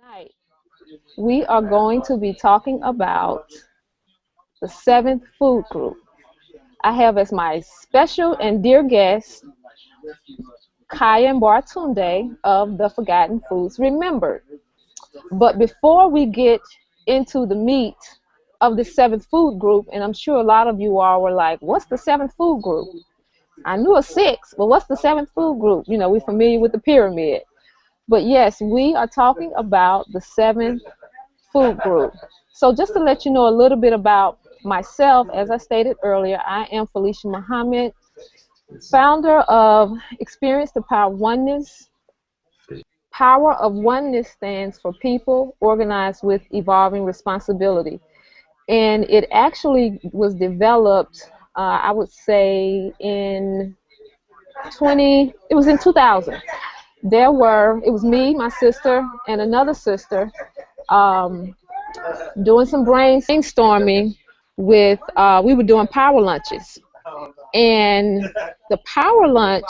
Tonight, we are going to be talking about the seventh food group. I have as my special and dear guest Kaya Bartunde of the Forgotten Foods Remembered. But before we get into the meat of the seventh food group, and I'm sure a lot of you all were like, what's the seventh food group? I knew a six, but what's the seventh food group? You know, we're familiar with the pyramid. But yes, we are talking about the seventh food group. So just to let you know a little bit about myself, as I stated earlier, I am Felicia Muhammad, founder of Experience the Power of Oneness. Power of Oneness stands for people organized with evolving responsibility. And it actually was developed, I would say, it was in 2000. It was me, my sister, and another sister um, doing some brainstorming with, we were doing power lunches. And the power lunch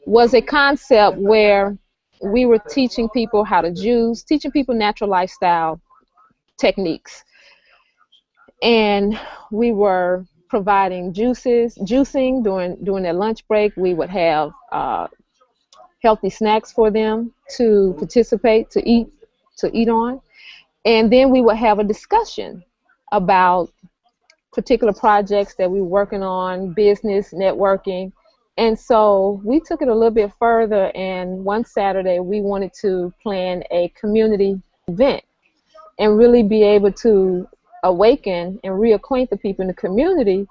was a concept where we were teaching people how to juice, teaching people natural lifestyle techniques. And we were providing juicing during their lunch break. We would have healthy snacks for them to participate, to eat on. And then we would have a discussion about particular projects that we were working on, business, networking. And so we took it a little bit further, and one Saturday we wanted to plan a community event and really be able to awaken and reacquaint the people in the community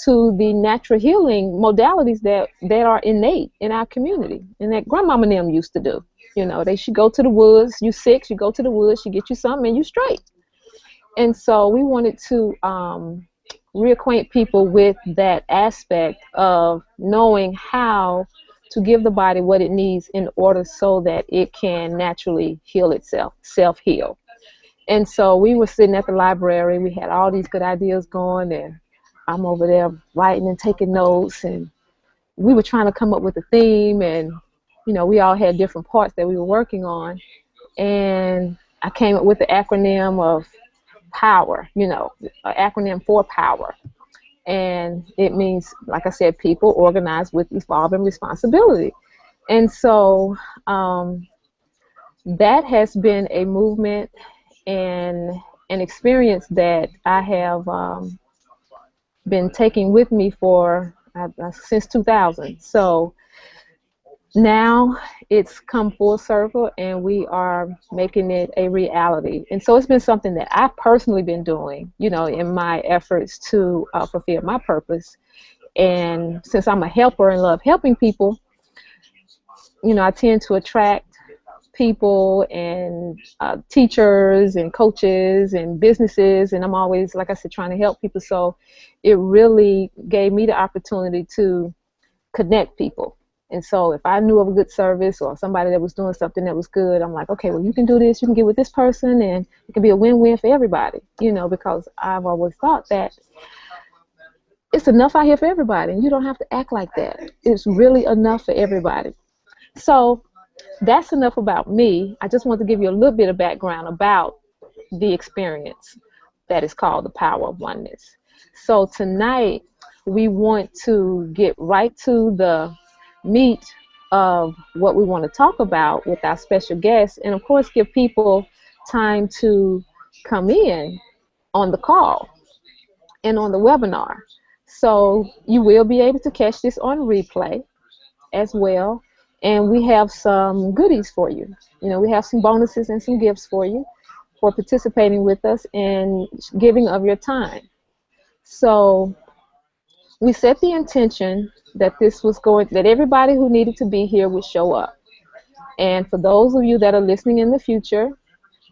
to the natural healing modalities that are innate in our community and that grandmama and them used to do. You know, they should go to the woods. You sick, you go to the woods, you get you something, and you straight. And so we wanted to reacquaint people with that aspect of knowing how to give the body what it needs in order so that it can naturally heal itself, self-heal. And so we were sitting at the library. We had all these good ideas going, and I'm over there writing and taking notes, and we were trying to come up with a theme, and you know, we all had different parts that we were working on, and I came up with the acronym of POWER, you know, an acronym for power. And it means, like I said, people organized with evolving responsibility. And so that has been a movement and an experience that I have been taking with me for since 2000. So now it's come full circle, and we are making it a reality. And so it's been something that I've personally been doing, you know, in my efforts to fulfill my purpose. And since I'm a helper and love helping people, you know, I tend to attract people and teachers and coaches and businesses, and I'm always, like I said, trying to help people. So it really gave me the opportunity to connect people. And so if I knew of a good service or somebody that was doing something that was good, I'm like, okay, well, you can do this, you can get with this person, and it can be a win-win for everybody, you know, because I've always thought that it's enough out here for everybody, and you don't have to act like that. It's really enough for everybody. So that's enough about me. I just want to give you a little bit of background about the experience that is called the Power of Oneness. So tonight we want to get right to the meat of what we want to talk about with our special guests, and of course give people time to come in on the call and on the webinar. So you will be able to catch this on replay as well, and we have some goodies for you. You know, we have some bonuses and some gifts for you for participating with us and giving of your time. So we set the intention that that everybody who needed to be here would show up. And for those of you that are listening in the future,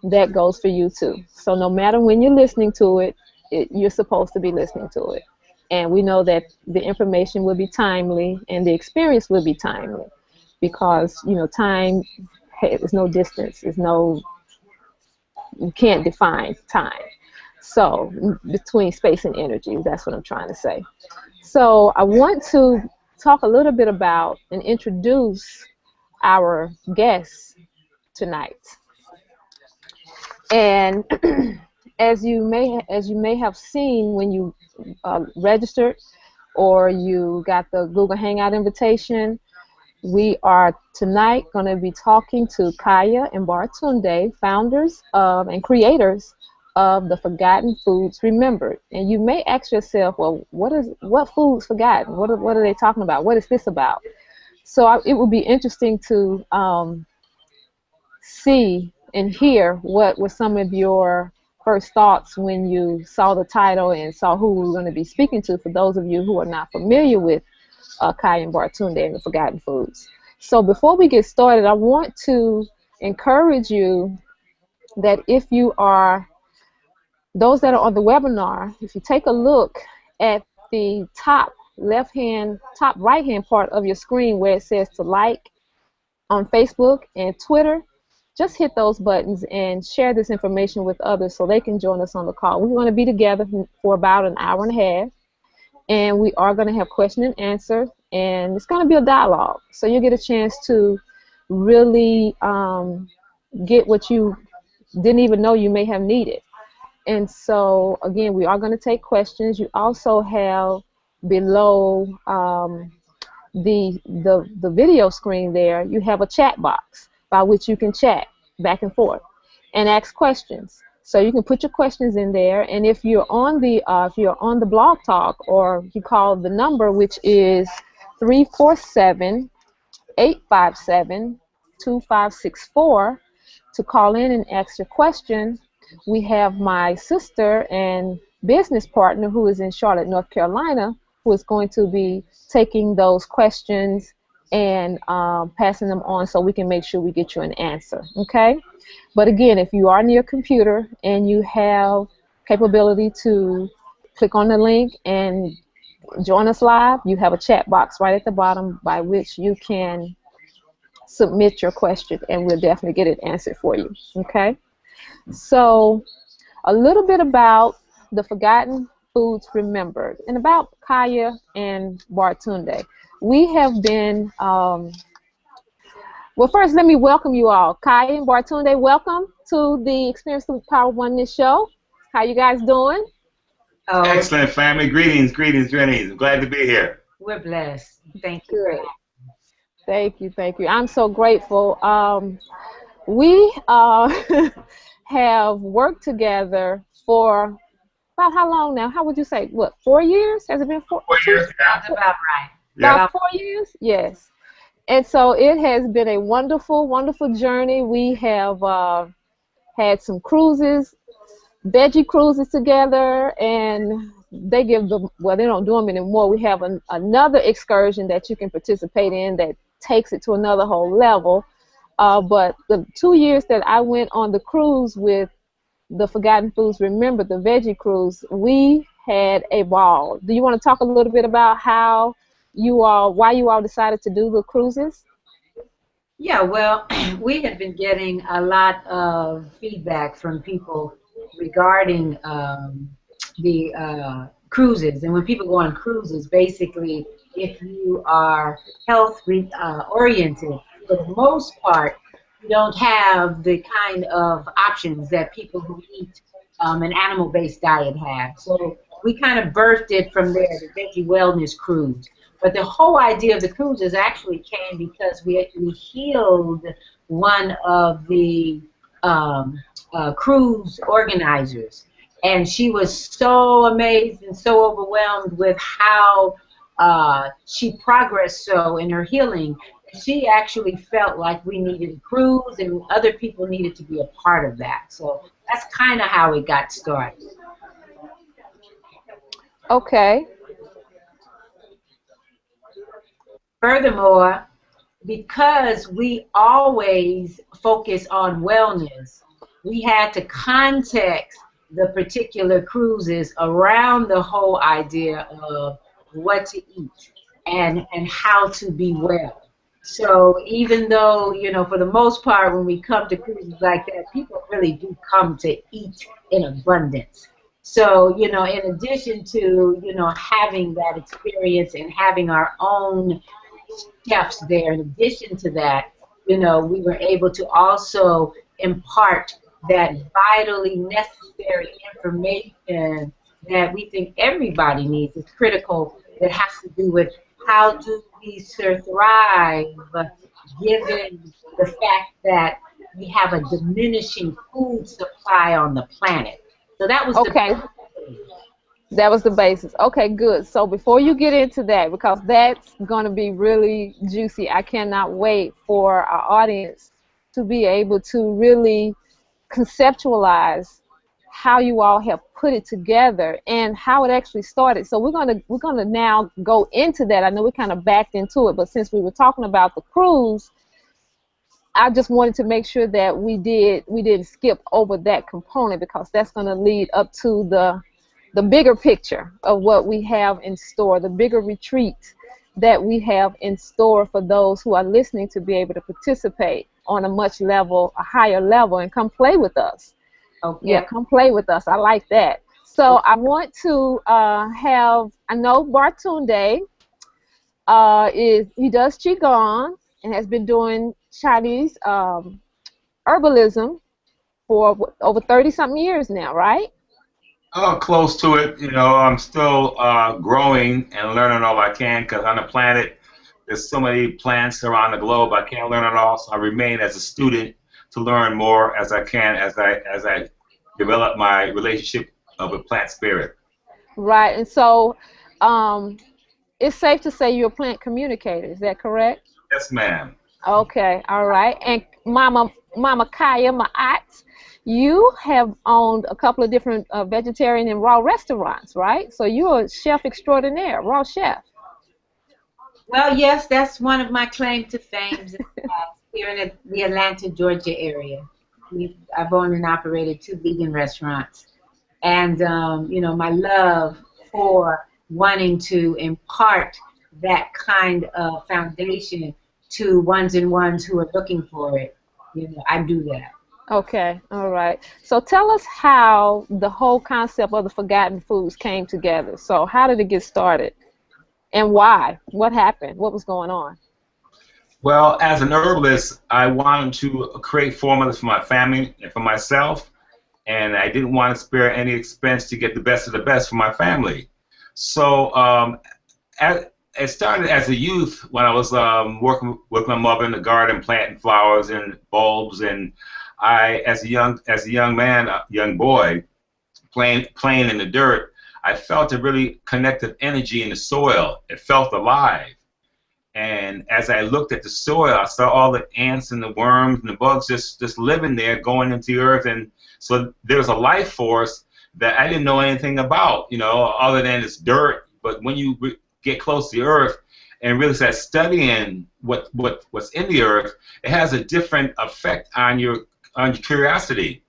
that goes for you too. So no matter when you're listening to it, you're supposed to be listening to it. And we know that the information will be timely and the experience will be timely, because, you know, time is no distance. You can't define time. So between space and energy, that's what I'm trying to say. So I want to talk a little bit about and introduce our guests tonight. And as you may have seen when you registered or you got the Google Hangout invitation, we are tonight going to be talking to Kaya and Bartunde, founders of and creators of the Forgotten Foods Remembered. And you may ask yourself, well, what foods forgotten? What are they talking about? What is this about? So it would be interesting to see and hear what were some of your first thoughts when you saw the title and saw who we were going to be speaking to, for those of you who are not familiar with Kai and Bartunde and the Forgotten Foods. So before we get started, I want to encourage you that if you are, those that are on the webinar, if you take a look at the top right-hand part of your screen where it says to like on Facebook and Twitter, just hit those buttons and share this information with others so they can join us on the call. We want to be together for about an hour and a half, and we are going to have question and answer, and it's going to be a dialogue. So you get a chance to really get what you didn't even know you may have needed. And so, again, we are going to take questions. You also have below the video screen there, you have a chat box by which you can chat back and forth and ask questions. So you can put your questions in there, and if you're on the Blog Talk, or you call the number, which is 347-857-2564, to call in and ask your question. We have my sister and business partner who is in Charlotte, North Carolina, who is going to be taking those questions and passing them on so we can make sure we get you an answer, okay? But again, if you are near a computer and you have capability to click on the link and join us live, you have a chat box right at the bottom by which you can submit your question, and we'll definitely get it answered for you, okay? So a little bit about the Forgotten Foods Remembered and about Kaya and Bartunde. We have been, well, first let me welcome you all. Kaya and Bartunde, welcome to the Experience Through the Power of Oneness show. How you guys doing? Oh, excellent, family. Greetings, greetings, greetings. I'm glad to be here. We're blessed. Thank you. Good. Thank you, thank you. I'm so grateful. We have worked together for about how long now? How would you say? What, 4 years? Has it been 4 years? That's about right. About 4 years? Yes. And so it has been a wonderful, wonderful journey. We have had some cruises, veggie cruises together, and they give them, well, they don't do them anymore. We have another excursion that you can participate in that takes it to another whole level. But the 2 years that I went on the cruise with the Forgotten Foods Remember, the veggie cruise, we had a ball. Do you want to talk a little bit about why you all decided to do the cruises? Yeah, well, we have been getting a lot of feedback from people regarding the cruises. And when people go on cruises, basically, if you are health oriented, for the most part, you don't have the kind of options that people who eat an animal-based diet have. So we kind of birthed it from there, the Veggie Wellness Cruise. But the whole idea of the cruises actually came because we healed one of the cruise organizers. And she was so amazed and so overwhelmed with how she progressed so in her healing. She actually felt like we needed a cruise and other people needed to be a part of that. So that's kind of how it got started. Okay. Furthermore, because we always focus on wellness, we had to context the particular cruises around the whole idea of what to eat and how to be well. So even though, you know, for the most part, when we come to cruises like that, people really do come to eat in abundance. So, you know, in addition to, you know, having that experience and having our own chefs there, in addition to that, you know, we were able to also impart that vitally necessary information that we think everybody needs. It's critical. That has to do with how do we survive given the fact that we have a diminishing food supply on the planet. So that was the Okay, that was the basis. Okay, good. So before you get into that, because that's going to be really juicy, I cannot wait for our audience to be able to really conceptualize how you all have put it together and how it actually started. So we're gonna now go into that. I know we kind of backed into it, but since we were talking about the cruise, I just wanted to make sure that we didn't skip over that component because that's going to lead up to the bigger picture of what we have in store, the bigger retreat that we have in store for those who are listening to be able to participate on a higher level and come play with us. Yeah, okay. come play with us. I like that. So I want to I know Bartunde he does Qigong and has been doing Chinese herbalism for over 30 something years now, right? Oh, close to it. You know, I'm still growing and learning all I can because on the planet, there's so many plants around the globe. I can't learn it all, so I remain as a student to learn more as I can as I develop my relationship with plant spirit. Right. And so um, it's safe to say you're a plant communicator. Is that correct? Yes, ma'am. Okay. All right. And Mama Kaya, my aunt, you have owned a couple of different vegetarian and raw restaurants, right? So you're a chef extraordinaire, raw chef. Well, yes, that's one of my claim to fame here in the Atlanta, Georgia area. I've owned and operated 2 vegan restaurants. And, my love for wanting to impart that kind of foundation to ones and ones who are looking for it. I do that. Okay, all right. So tell us how the whole concept of the forgotten foods came together. So how did it get started and why? What happened? What was going on? Well, as an herbalist, I wanted to create formulas for my family and for myself, and I didn't want to spare any expense to get the best of the best for my family. So it started as a youth when I was working with my mother in the garden, planting flowers and bulbs, and as a young man, a young boy, playing in the dirt, I felt a really connective energy in the soil. It felt alive. And as I looked at the soil, I saw all the ants and the worms and the bugs just living there, going into the earth. And so there's a life force that I didn't know anything about, other than it's dirt. But when you get close to the earth and really start studying what's in the earth, it has a different effect on your curiosity.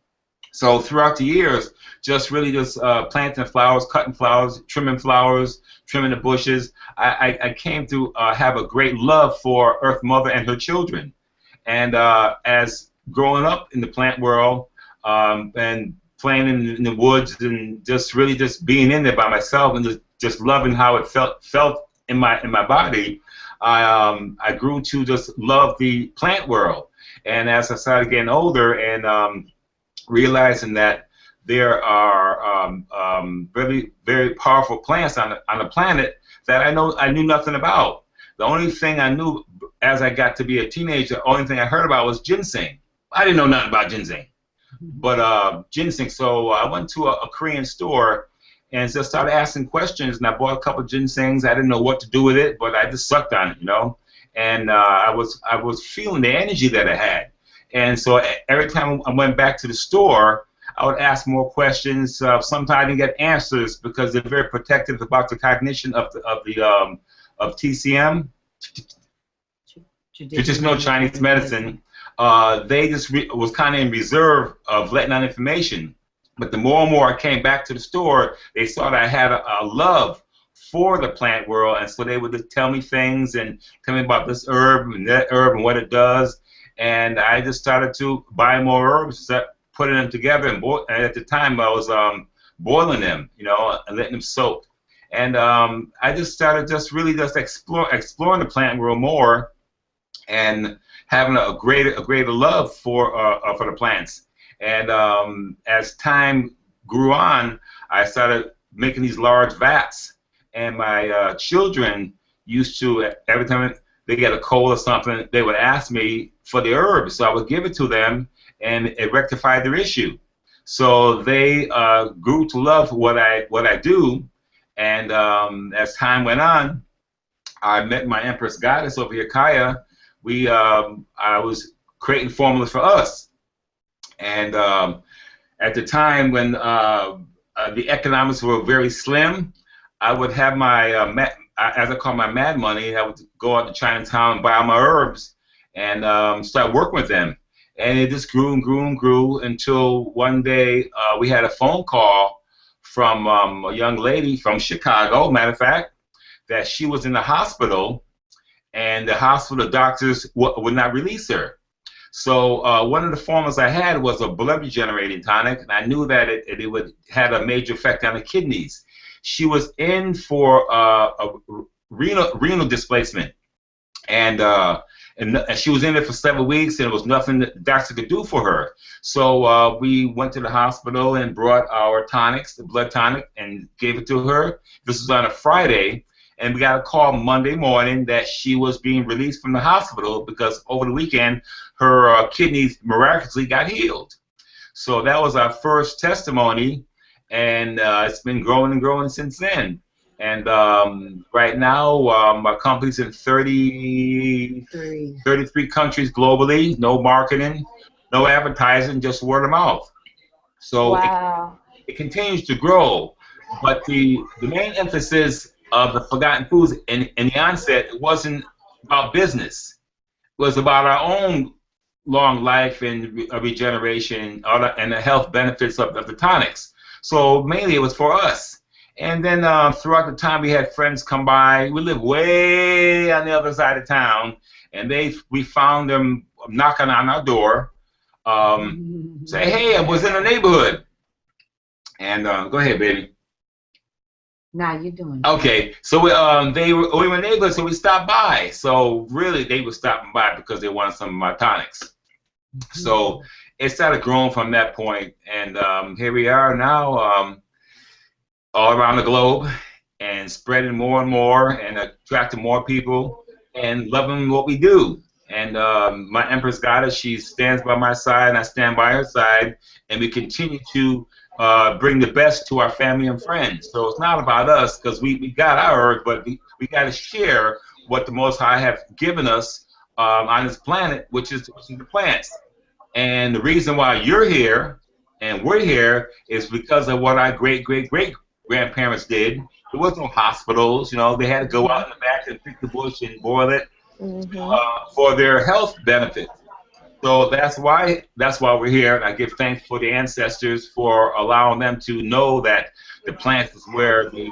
So throughout the years, just planting flowers, cutting flowers, trimming flowers, trimming the bushes, I came to have a great love for Earth Mother and her children. And as growing up in the plant world and playing in the woods and just being in there by myself and just loving how it felt in my body, I grew to just love the plant world. And as I started getting older and realizing that there are very, very powerful plants on the planet that I knew nothing about. The only thing I knew as I got to be a teenager, the only thing I heard about was ginseng. I didn't know nothing about ginseng, but ginseng. So I went to a Korean store and just started asking questions, and I bought a couple of ginsengs. I didn't know what to do with it, but I just sucked on it, And I was feeling the energy that it had. And so every time I went back to the store, I would ask more questions. Sometimes I didn't get answers because they're very protective about the cognition of TCM, traditional Chinese medicine. They just was kind of in reserve of letting out information. But the more and more I came back to the store, they saw that I had a love for the plant world, and so they would just tell me things and tell me about this herb and that herb and what it does. And I just started to buy more herbs, putting them together, and at the time I was boiling them, and letting them soak. And I just started really exploring the plant world more, and having a greater love for the plants. And as time grew on, I started making these large vats. And my children used to, every time they get a cold or something, they would ask me for the herbs. So I would give it to them, and it rectified their issue. So they grew to love what I do. And as time went on, I met my Empress Goddess over here, Kaya. I was creating formulas for us. And at the time when the economics were very slim, I would have my, as I call my mad money, I would go out to Chinatown and buy all my herbs and start working with them. And it just grew and grew and grew until one day we had a phone call from a young lady from Chicago, matter of fact, that she was in the hospital, and the hospital doctors would not release her. So one of the formulas I had was a blood regenerating tonic, and I knew that it would have a major effect on the kidneys. She was in for a renal displacement, and she was in it for 7 weeks, and there was nothing that the doctor could do for her. So we went to the hospital and brought our tonics, the blood tonic, and gave it to her. This was on a Friday, and we got a call Monday morning that she was being released from the hospital because over the weekend her kidneys miraculously got healed. So that was our first testimony, and it's been growing and growing since then. And right now, our company's in 33 countries globally. No marketing, no advertising, just word of mouth. So wow. it continues to grow. But the main emphasis of the Forgotten Foods in the onset, it wasn't about business. It was about our own long life and regeneration and the health benefits of the tonics. So mainly it was for us. And then throughout the time, we had friends come by. We live way on the other side of town, and we found them knocking on our door, say, "Hey, I was in the neighborhood." And go ahead, baby. Nah, you're doing it. Okay, so we were neighbors, so we stopped by. So really, they were stopping by because they wanted some of my tonics. So it started growing from that point, and here we are now. All around the globe, and spreading more and more, and attracting more people, and loving what we do. And my Empress Goddess, she stands by my side, and I stand by her side, and we continue to bring the best to our family and friends. So it's not about us, because we got ours, but we got to share what the Most High have given us on this planet, which is the plants. And the reason why you're here and we're here is because of what our great-great-great-grandparents did. There was no hospitals, they had to go out in the back and pick the bush and boil it for their health benefits. So that's why we're here, and I give thanks for the ancestors for allowing them to know that the plants is where the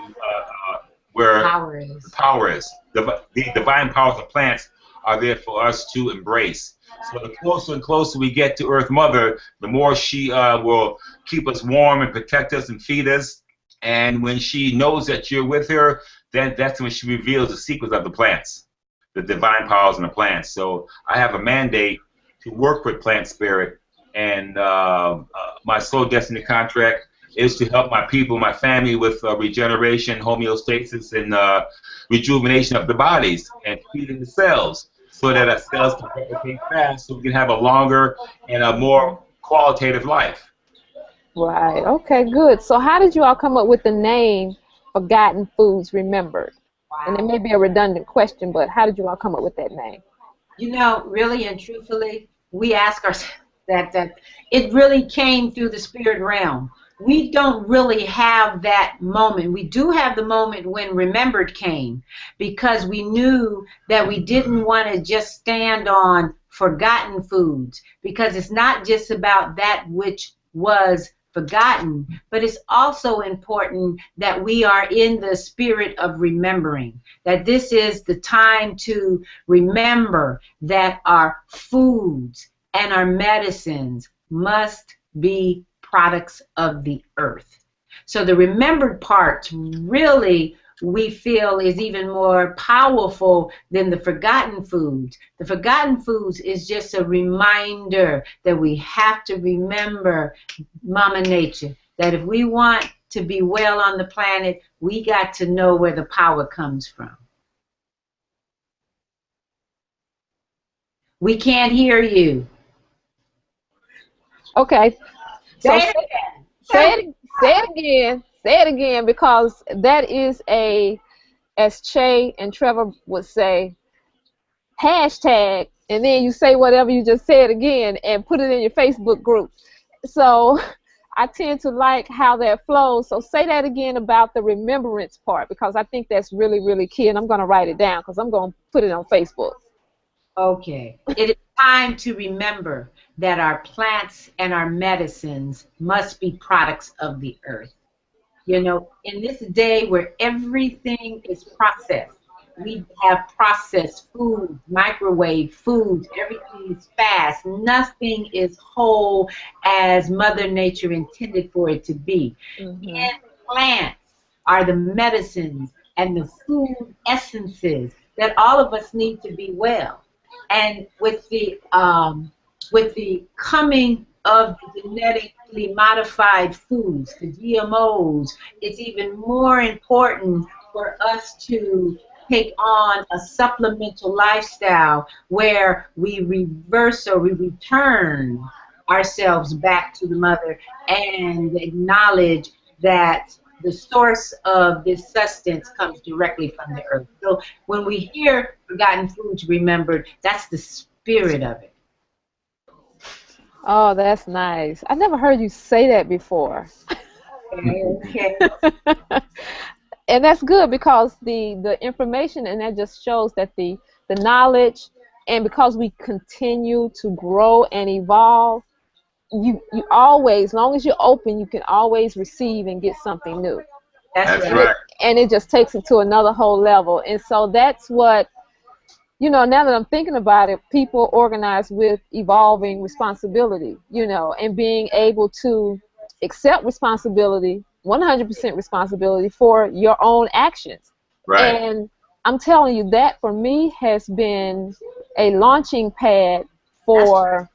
power is. The divine powers of plants are there for us to embrace. So the closer and closer we get to Earth Mother, the more she will keep us warm and protect us and feed us. And when she knows that you're with her, then that's when she reveals the secrets of the plants, the divine powers in the plants. So I have a mandate to work with plant spirit, and my soul destiny contract is to help my people, my family, with regeneration, homeostasis, and rejuvenation of the bodies and feeding the cells, so that our cells can replicate fast, so we can have a longer and a more qualitative life. Right. Okay, good. So how did you all come up with the name Forgotten Foods Remembered? Wow. And it may be a redundant question, but how did you all come up with that name? Really and truthfully, we ask ourselves that it really came through the spirit realm. We don't really have that moment. We do have the moment when Remembered came, because we knew that we didn't want to just stand on forgotten foods, because it's not just about that which was forgotten, but it's also important that we are in the spirit of remembering, that this is the time to remember that our foods and our medicines must be products of the earth. So the remembered part really we feel is even more powerful than the forgotten foods. The forgotten foods is just a reminder that we have to remember Mama Nature, that if we want to be well on the planet, we got to know where the power comes from. We can't hear you. Okay. So Say it again. say it again, because that is a, as Che and Trevor would say, hashtag, and then you say whatever you just said again and put it in your Facebook group. So I tend to like how that flows. So say that again about the remembrance part, because I think that's really, really key, and I'm going to write it down because I'm going to put it on Facebook. Okay. It is time to remember that our plants and our medicines must be products of the earth. You know, in this day where everything is processed, we have processed food, microwave foods, everything is fast. Nothing is whole as Mother Nature intended for it to be. Mm-hmm. And plants are the medicines and the food essences that all of us need to be well. And with the coming of the genetically modified foods, the GMOs, it's even more important for us to take on a supplemental lifestyle where we reverse or we return ourselves back to the mother and acknowledge that the source of this sustenance comes directly from the earth. So when we hear forgotten foods remembered, that's the spirit of it. Oh, that's nice. I never heard you say that before. Okay. And that's good, because the information, and that just shows that the knowledge, and because we continue to grow and evolve, you always, as long as you're open, you can always receive and get something new. That's That's right. right. And it just takes it to another whole level. And so that's what, you know, now that I'm thinking about it, people organize with evolving responsibility, you know, and being able to accept responsibility, 100% responsibility for your own actions. Right. And I'm telling you, that for me has been a launching pad for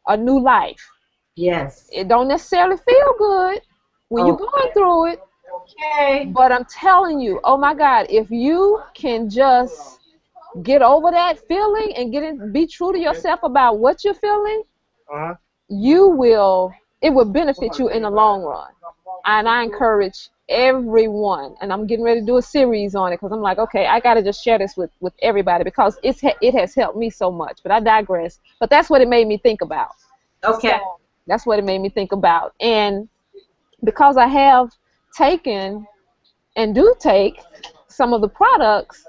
a new life. Yes. It don't necessarily feel good when you're going through it, Okay. but I'm telling you, oh my God, if you can just get over that feeling and be true to yourself about what you're feeling, you will, it will benefit you in the long run. And I encourage everyone, and I'm getting ready to do a series on it, because I'm like, okay, I got to just share this with everybody, because it has helped me so much. But I digress. But that's what it made me think about. Okay. So that's what it made me think about. And because I have taken and do take some of the products,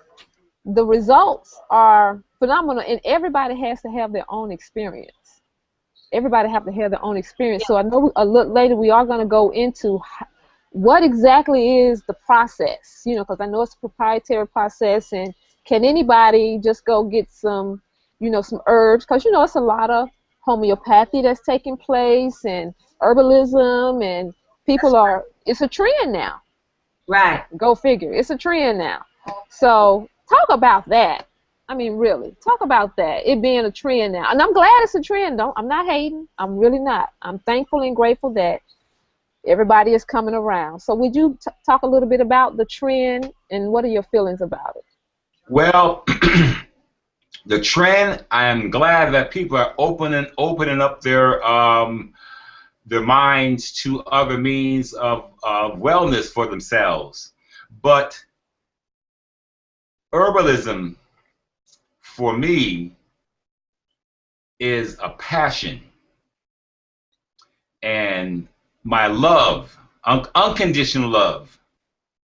the results are phenomenal, and everybody has to have their own experience. Everybody have to have their own experience. So I know a little later we are going to go into what exactly is the process, you know, because I know it's a proprietary process, and can anybody just go get some, you know, some herbs, because, you know, it's a lot of homeopathy that's taking place, and herbalism, and people are, it's a trend now. Right. Go figure. It's a trend now. So talk about that. I mean, really, talk about that. It being a trend now. And I'm glad it's a trend. I'm not hating. I'm really not. I'm thankful and grateful that everybody is coming around. So would you talk a little bit about the trend, and what are your feelings about it? Well, the trend, I am glad that people are opening up their minds to other means of wellness for themselves. But herbalism, for me, is a passion. And my love, unconditional love,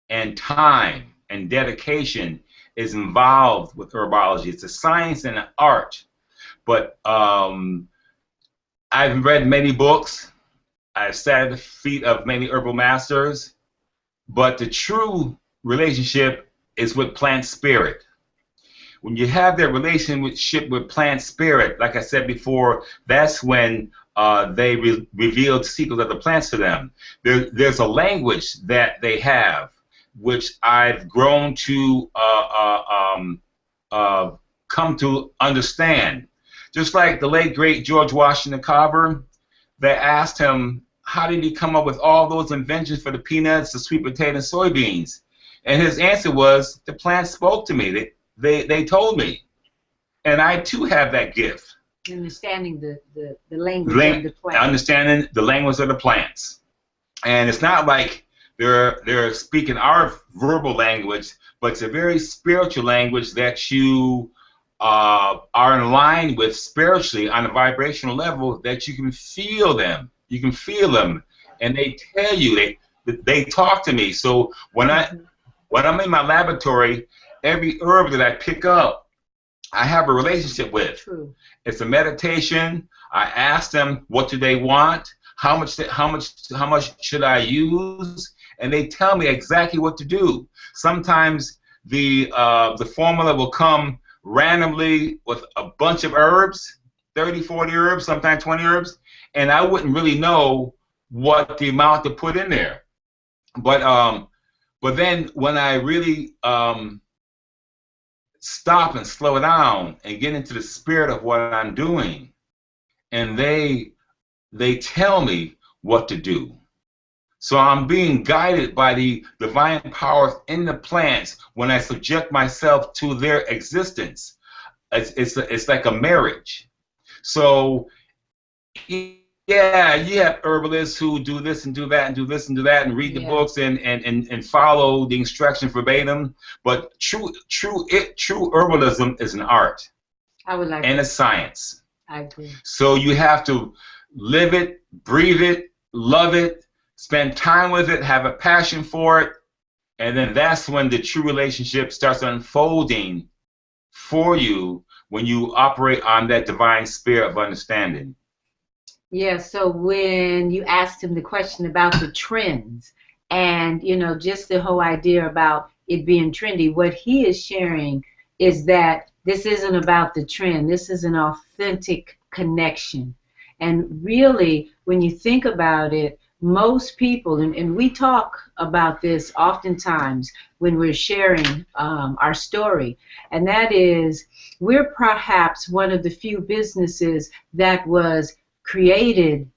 and time and dedication is involved with herbology. It's a science and an art. But I've read many books. I've sat at the feet of many herbal masters. But the true relationship is with plant spirit. When you have that relationship with plant spirit, like I said before, that's when they reveal the secrets of the plants to them. There's a language that they have which I've grown to come to understand. Just like the late great George Washington Carver, they asked him, how did he come up with all those inventions for the peanuts, the sweet potato, and soybeans? And his answer was, the plants spoke to me. They told me. And I too have that gift. Understanding the language of the plant. Understanding the language of the plants. And it's not like they're speaking our verbal language, but it's a very spiritual language that you are in line with spiritually on a vibrational level, that you can feel them. You can feel them, and they tell you, they talk to me. So when I'm in my laboratory, every herb that I pick up, I have a relationship with. True. It's a meditation. I ask them, what do they want? How much should I use? And they tell me exactly what to do. Sometimes the formula will come randomly with a bunch of herbs, 30, 40 herbs, sometimes 20 herbs, and I wouldn't really know what the amount to put in there. But then when I really stop and slow down and get into the spirit of what I'm doing, and they tell me what to do. So I'm being guided by the divine powers in the plants when I subject myself to their existence. It's like a marriage. So yeah, you have herbalists who do this and do that and do this and do that and read the books and follow the instructions verbatim. But true herbalism is an art. I would like and a science. I agree. So you have to live it, breathe it, love it, spend time with it, have a passion for it, and then that's when the true relationship starts unfolding for you when you operate on that divine spirit of understanding. Yeah, so when you asked him the question about the trends and, you know, just the whole idea about it being trendy, what he is sharing is that this isn't about the trend. This is an authentic connection. And really, when you think about it, most people, and we talk about this oftentimes when we're sharing our story, and that is we're perhaps one of the few businesses that was created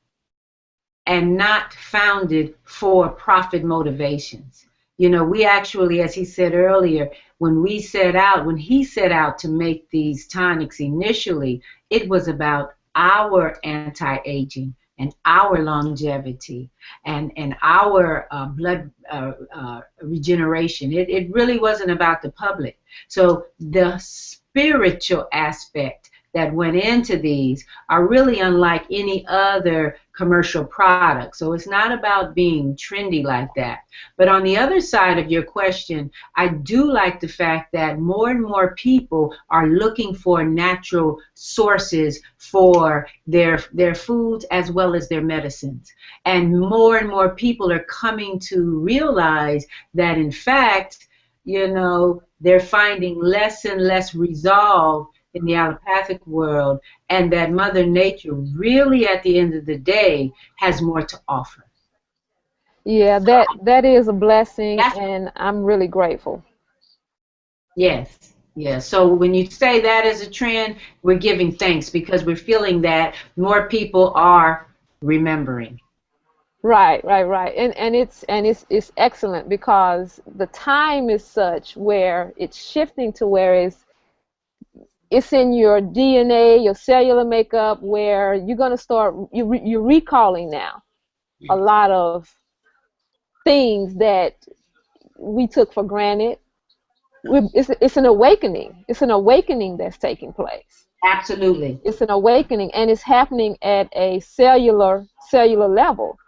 and not founded for profit motivations. You know, we actually, as he said earlier, when he set out to make these tonics initially, it was about our anti-aging and our longevity and our blood regeneration. It really wasn't about the public. So the spiritual aspect that went into these are really unlike any other commercial product. So it's not about being trendy like that. But on the other side of your question, I do like the fact that more and more people are looking for natural sources for their foods as well as their medicines. And more people are coming to realize that, in fact, you know, they're finding less and less resolve in the allopathic world, and that Mother Nature really, at the end of the day, has more to offer. Yeah, that is a blessing, and I'm really grateful. Yes, yes. So when you say that is a trend, we're giving thanks because we're feeling that more people are remembering. Right. And it's excellent because the time is such where it's shifting to where it's in your DNA, your cellular makeup, where you're going to start, you're recalling now a lot of things that we took for granted. It's an awakening. It's an awakening that's taking place. Absolutely. It's an awakening, and it's happening at a cellular level.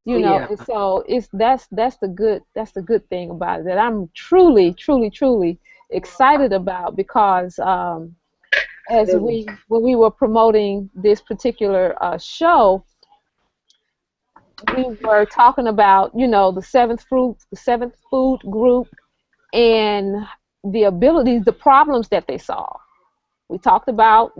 You know, and so that's the good thing about it that I'm truly excited about because when we were promoting this particular show, we were talking about, you know, the seventh food group and the abilities, the problems that they solve. We talked about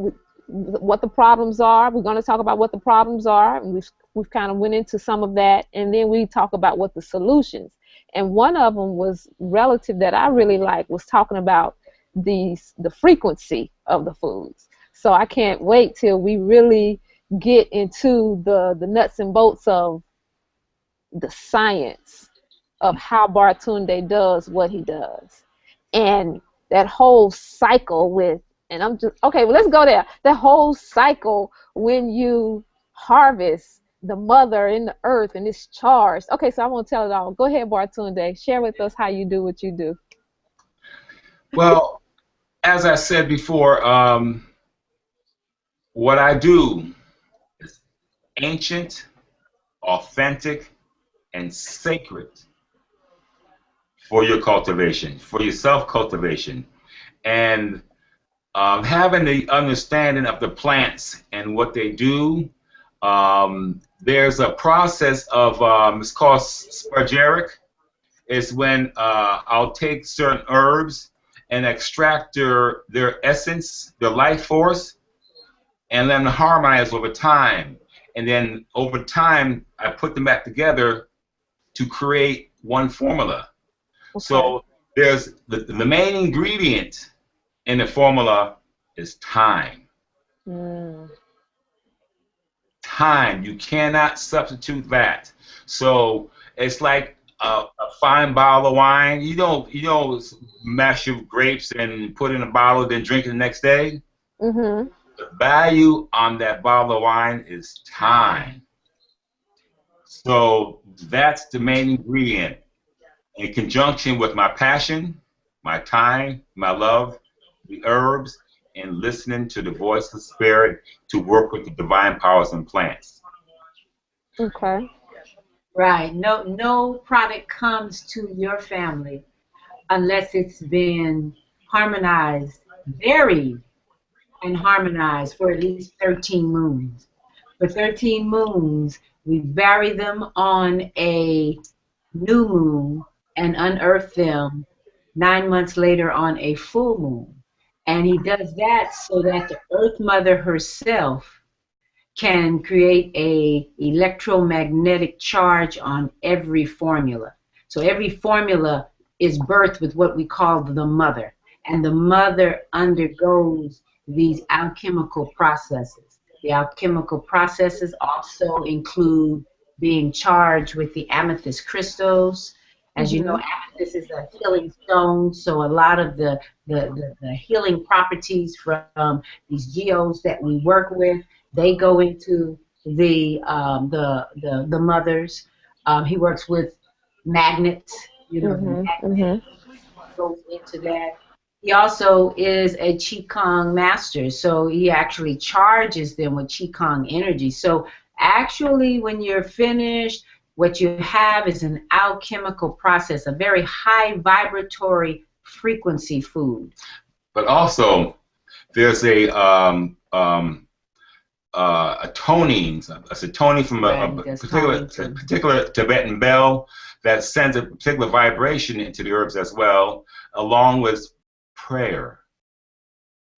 what the problems are. We're going to talk about what the problems are, and we've kind of went into some of that, and then we talk about what the solutions. And one of them was relative that I really like, was talking about the frequency of the foods. So I can't wait till we really get into the nuts and bolts of the science of how Baratunde does what he does. And that whole cycle with, and I'm just, okay, well, let's go there. That whole cycle when you harvest the mother in the earth and it's charged. Okay, so I won't tell it all. Go ahead, Baratunde. Share with us how you do what you do. Well, as I said before, what I do is ancient, authentic, and sacred for your cultivation, for your self-cultivation. And having the understanding of the plants and what they do, there's a process of, it's called spargeric. It's when I'll take certain herbs and extract their essence, their life force, and let them harmonize over time. And then over time, I put them back together to create one formula. Okay. So there's the main ingredient in the formula is time. Time. You cannot substitute that. So it's like a fine bottle of wine. You don't mash your grapes and put in a bottle, then drink it the next day. Mm-hmm. The value on that bottle of wine is time. So that's the main ingredient. In conjunction with my passion, my time, my love, the herbs, and listening to the voice of spirit to work with the divine powers in plants. Okay. Right. No product comes to your family unless it's been harmonized, varied, and harmonized for at least 13 moons. For 13 moons, we bury them on a new moon and unearth them 9 months later on a full moon. And he does that so that the Earth Mother herself can create a electromagnetic charge on every formula. So every formula is birthed with what we call the mother. And the mother undergoes these alchemical processes. The alchemical processes also include being charged with the amethyst crystals. As you know, amethyst is a healing stone, so a lot of the healing properties from these geodes that we work with, they go into the mothers. He works with magnets, goes into that. He also is a Qigong master, so he actually charges them with Qigong energy. So actually, when you're finished, what you have is an alchemical process, a very high vibratory frequency food. But also, there's a toning, a toning from a particular Tibetan bell that sends a particular vibration into the herbs as well, along with prayer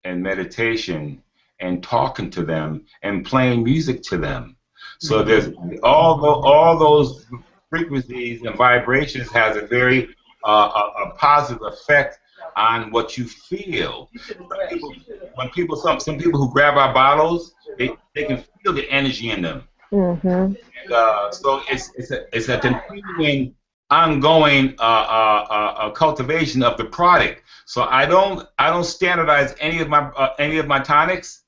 and meditation and talking to them and playing music to them. So there's all those frequencies and vibrations has a very a positive effect on what you feel. Some people who grab our bottles, they can feel the energy in them. And, so it's a continuing, ongoing cultivation of the product. So I don't standardize any of my tonics,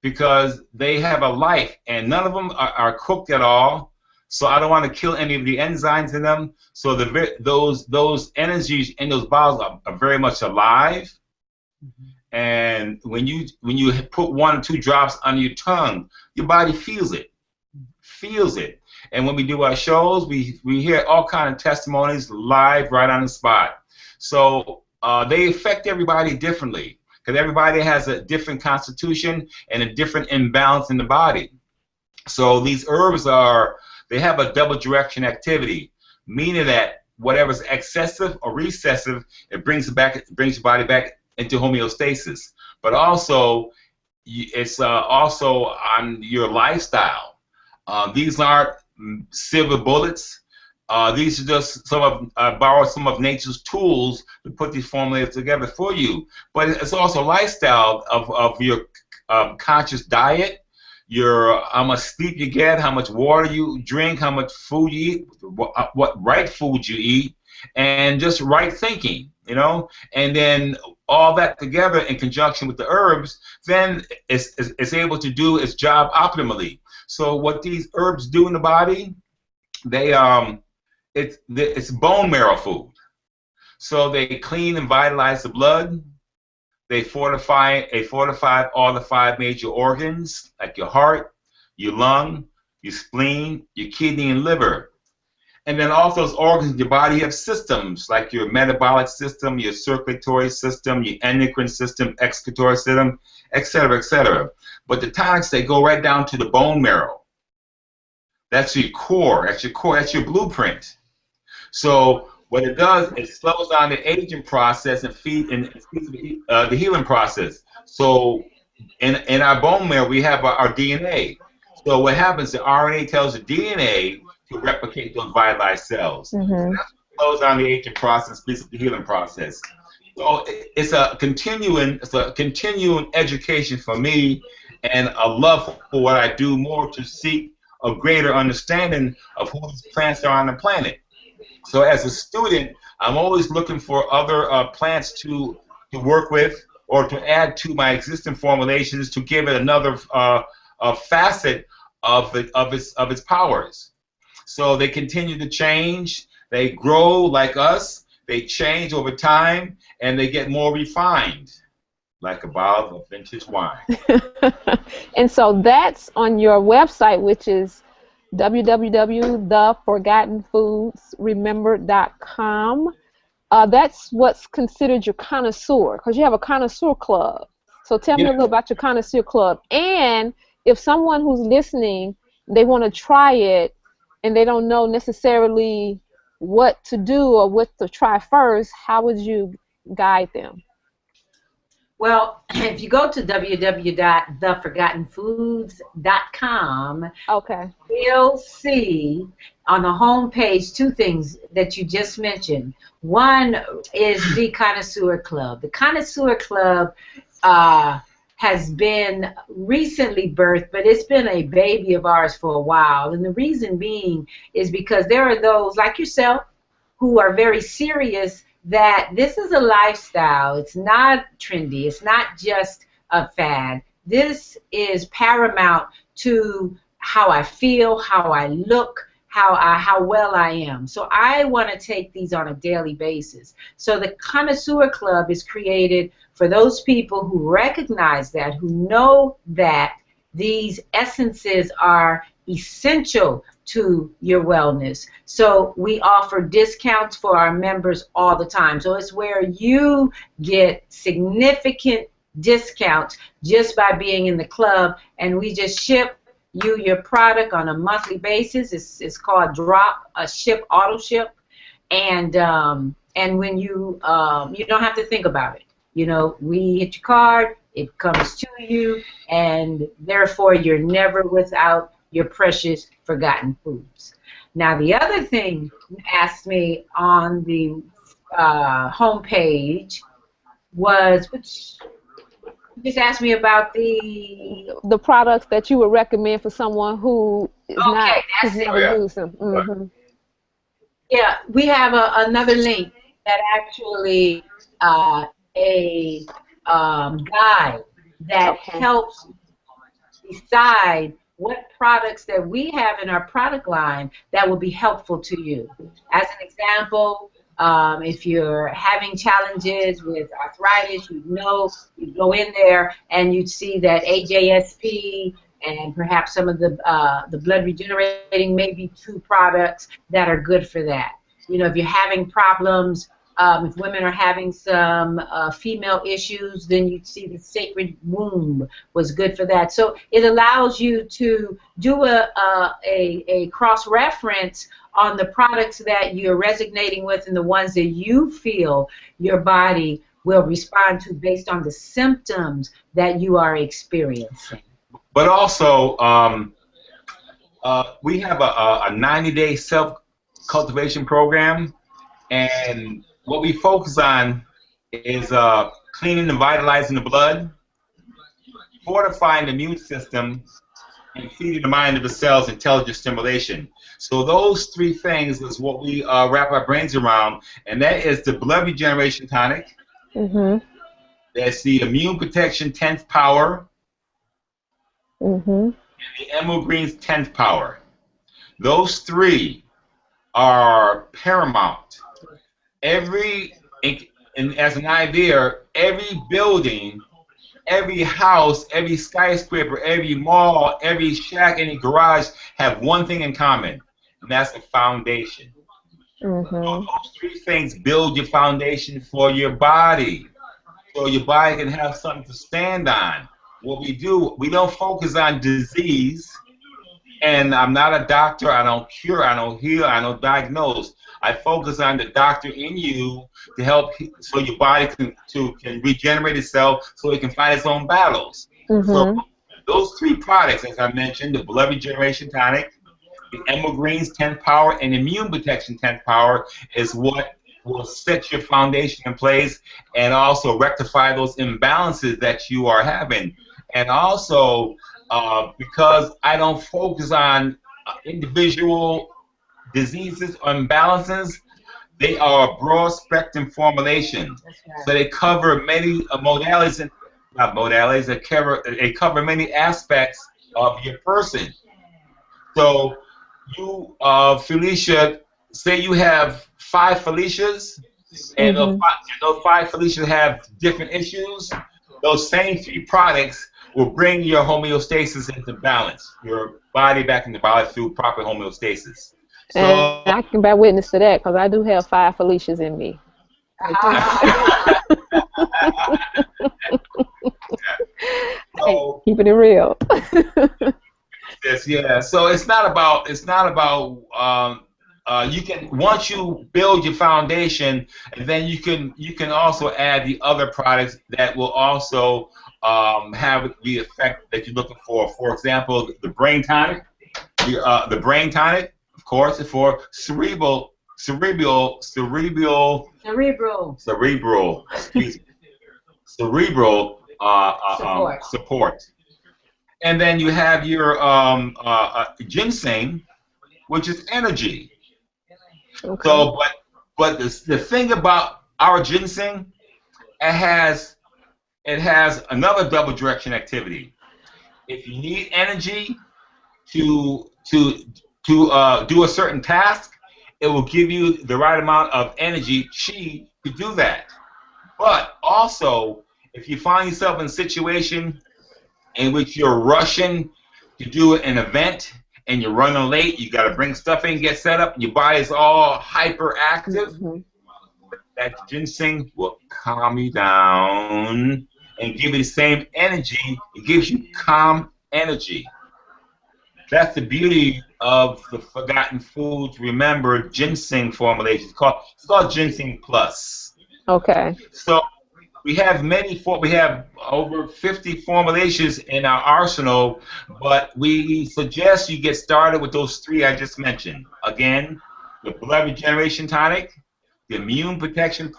because they have a life, and none of them are cooked at all. So I don't want to kill any of the enzymes in them. So those energies in those bottles are very much alive. And when you put 1 or 2 drops on your tongue, your body feels it. And when we do our shows, we hear all kinds of testimonies live right on the spot. So they affect everybody differently, because everybody has a different constitution and a different imbalance in the body. So these herbs they have a double direction activity, meaning that whatever's excessive or recessive, it brings your body back into homeostasis. But also, it's also on your lifestyle. These aren't silver bullets. These are just some of borrow some of nature's tools to put these formulas together for you. But it's also a lifestyle of your conscious diet, your how much sleep you get, how much water you drink, how much food you eat, what right food you eat, and just right thinking, you know. And then all that together in conjunction with the herbs, then it's able to do its job optimally. So what these herbs do in the body, they it's bone marrow food. So they clean and vitalize the blood. They fortify all the 5 major organs, like your heart, your lung, your spleen, your kidney, and liver. And then all those organs in your body have systems, like your metabolic system, your circulatory system, your endocrine system, excretory system, etc., etc. But the tonics, they go right down to the bone marrow. That's your core. That's your core. That's your blueprint. So what it does, it slows down the aging process and feeds the healing process. So in our bone marrow, we have our DNA. So what happens, the RNA tells the DNA to replicate those vitalized cells. So that's what slows down the aging process, speeds up the healing process. So it's a continuing education for me, and a love for what I do, more to seek a greater understanding of who these plants are on the planet. So as a student, I'm always looking for other plants to work with or to add to my existing formulations to give it another facet of its powers. So they continue to change. They grow like us. They change over time, and they get more refined, like a bottle of vintage wine. And so that's on your website, which is www.theforgottenfoodsremembered.com. That's what's considered your connoisseur, because you have a connoisseur club. So tell me a little about your connoisseur club. And if someone who's listening, they want to try it and they don't know necessarily what to do or what to try first, how would you guide them? Well, if you go to www.theforgottenfoods.com, okay, you'll see on the home page 2 things that you just mentioned. One is the Connoisseur Club. The Connoisseur Club has been recently birthed, but it's been a baby of ours for a while. And the reason being is because there are those like yourself who are very serious that this is a lifestyle. It's not trendy. It's not just a fad. This is paramount to how I feel, how I look, how well I am. So I want to take these on a daily basis. So the Connoisseur Club is created for those people who recognize that, who know that these essences are essential to your wellness. So we offer discounts for our members all the time. So it's where you get significant discounts just by being in the club, and we just ship you your product on a monthly basis. It's called drop, ship, auto ship, and when you don't have to think about it. You know, we hit your card, it comes to you, and therefore you're never without your precious forgotten foods. Now, the other thing you asked me on the homepage was, which you just asked me about the products that you would recommend for someone who is who's never used them. Yeah, we have another link that actually a guide that helps decide what products that we have in our product line that will be helpful to you. As an example, if you're having challenges with arthritis, you'd go in there and you'd see that AJSP and perhaps some of the blood regenerating, maybe 2 products that are good for that. You know, if you're having problems, if women are having some female issues, then you'd see the sacred womb was good for that. So it allows you to do a cross-reference on the products that you're resonating with and the ones that you feel your body will respond to based on the symptoms that you are experiencing. But also, we have a 90-day cultivation program, and what we focus on is cleaning and vitalizing the blood, fortifying the immune system, and feeding the mind of the cells intelligent stimulation. So those three things is what we wrap our brains around, and that is the blood regeneration tonic. That's the immune protection 10th power, and the Emerald Green's 10th power. Those three are paramount. And as an idea, every building, every house, every skyscraper, every mall, every shack, any garage have one thing in common, and that's the foundation. So those three things build your foundation for your body, so your body can have something to stand on. What we do, we don't focus on disease, and I'm not a doctor. I don't cure, I don't heal, I don't diagnose. I focus on the doctor in you to help, so your body can regenerate itself, so it can fight its own battles. So those three products, as I mentioned, the blood regeneration tonic, the Emerald Green's 10th power, and immune protection 10th power, is what will set your foundation in place and also rectify those imbalances that you are having. And also, because I don't focus on individual diseases or imbalances, they are a broad spectrum formulation. So they cover many modalities, and not modalities, they cover many aspects of your person. So you, Felicia, say you have 5 Felicias, and those 5 Felicias have different issues. Those same 3 products will bring your homeostasis into balance, your body back into balance through proper homeostasis. So, and I can bear witness to that because I do have 5 Felicias in me. So, keeping it real. yes, yeah. So it's not about you can, once you build your foundation, and then you can also add the other products that will also have the effect that you're looking for. For example, the brain tonic, the brain tonic, of course, is for cerebral, excuse me, cerebral support. And then you have your ginseng, which is energy. Okay. So, but the thing about our ginseng, it has another double direction activity. If you need energy to do a certain task, it will give you the right amount of energy, chi, to do that. But also, if you find yourself in a situation in which you're rushing to do an event and you're running late, you got to bring stuff in, get set up, and your body's all hyperactive, that ginseng will calm you down and give you the same energy. It gives you calm energy. That's the beauty of the Forgotten Foods Remember ginseng formulation. It's called Ginseng Plus. Okay. So we have we have over 50 formulations in our arsenal, but we suggest you get started with those 3 I just mentioned. Again, the blood regeneration tonic, the immune protection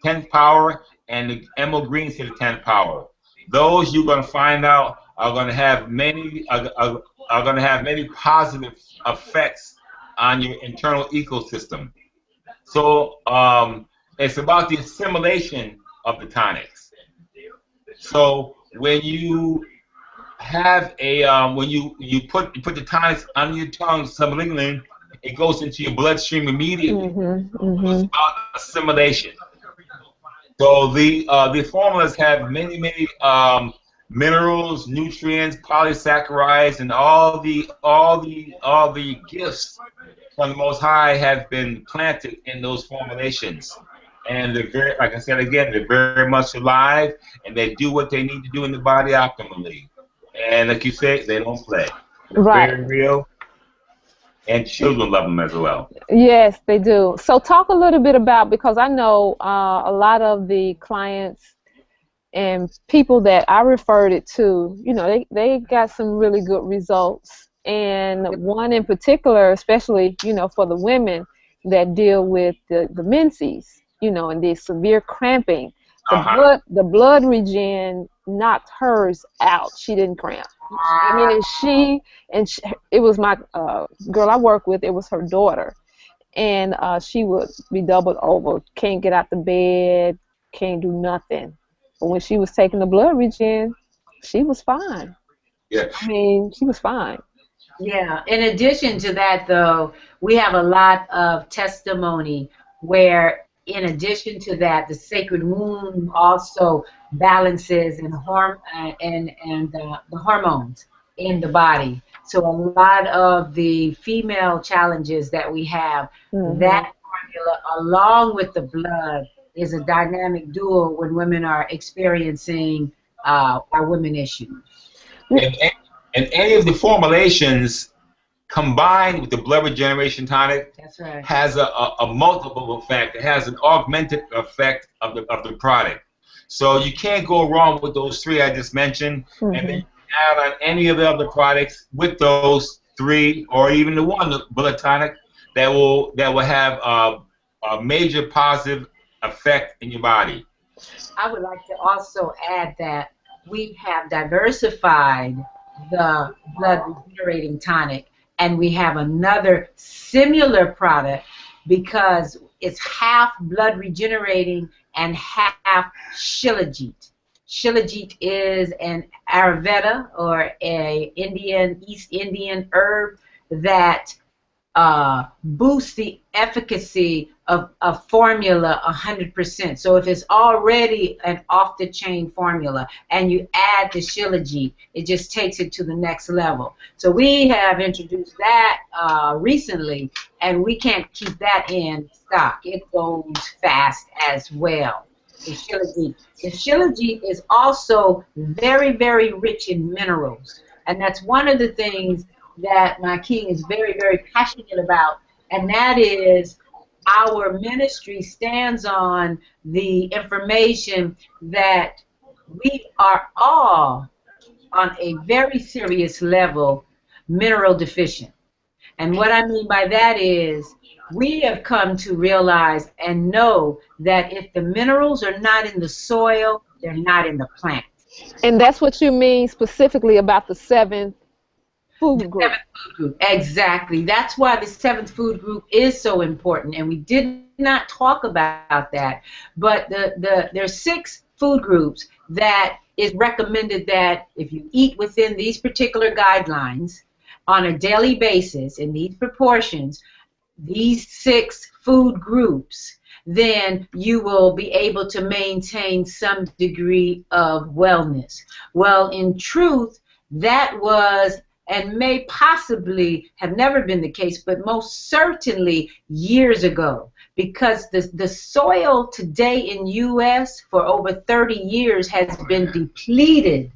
10th power, and the Emerald Green to the 10th power. Those you're going to find out are going to have many positive effects on your internal ecosystem. So it's about the assimilation of the tonics. So when you have a when you put the tonics on your tongue sublingually, it goes into your bloodstream immediately. It's about assimilation. So the formulas have many minerals, nutrients, polysaccharides, and all the gifts from the Most High have been planted in those formulations. And they're very, like I said again, they're very much alive, and they do what they need to do in the body optimally. And like you say, they don't play. They're very real, and children love them as well. Yes, they do. So talk a little bit about, because I know a lot of the clients and people that I referred it to, you know, they got some really good results and one in particular, especially, you know, for the women that deal with the menses, you know, and the severe cramping. The blood regen knocked hers out. She didn't cramp. I mean, it was my girl I work with. It was her daughter, and she would be doubled over, can't get out the bed, can't do nothing. But when she was taking the blood regen, she was fine. Yeah. I mean, she was fine. Yeah. In addition to that, though, we have a lot of testimony where, in addition to that, the sacred womb also balances and the hormones in the body. So a lot of the female challenges that we have, that formula, along with the blood, is a dynamic duo when women are experiencing our women issues. And any of the formulations combined with the blood regeneration tonic, that's right, has a multiple effect. It has an augmented effect of the product. So you can't go wrong with those three I just mentioned. And then you can add on any of the other products with those three, or even the one, the blood tonic, that will have a major positive effect in your body. I would like to also add that we have diversified the blood regenerating tonic, and we have another similar product because it's half blood regenerating and half shilajit. Shilajit is an Ayurveda or East Indian herb that boosts the efficacy of a formula 100%. So if it's already an off-the-chain formula and you add the shilajit, it just takes it to the next level. So we have introduced that recently, and we can't keep that in stock. It goes fast as well. The shilajit. The shilajit is also very, very rich in minerals, and that's one of the things that my king is very, very passionate about, and that is our ministry stands on the information that we are all on a very serious level mineral deficient. And what I mean by that is we have come to realize and know that if the minerals are not in the soil, they're not in the plant. And that's what you mean specifically about the seventh food group. Seventh food group. Exactly. That's why the seventh food group is so important, and we did not talk about that. But there's 6 food groups that is recommended that if you eat within these particular guidelines on a daily basis in these proportions, these 6 food groups, then you will be able to maintain some degree of wellness. Well, in truth, that was and may possibly have never been the case, but most certainly years ago, because the soil today in U.S. for over 30 years has been depleted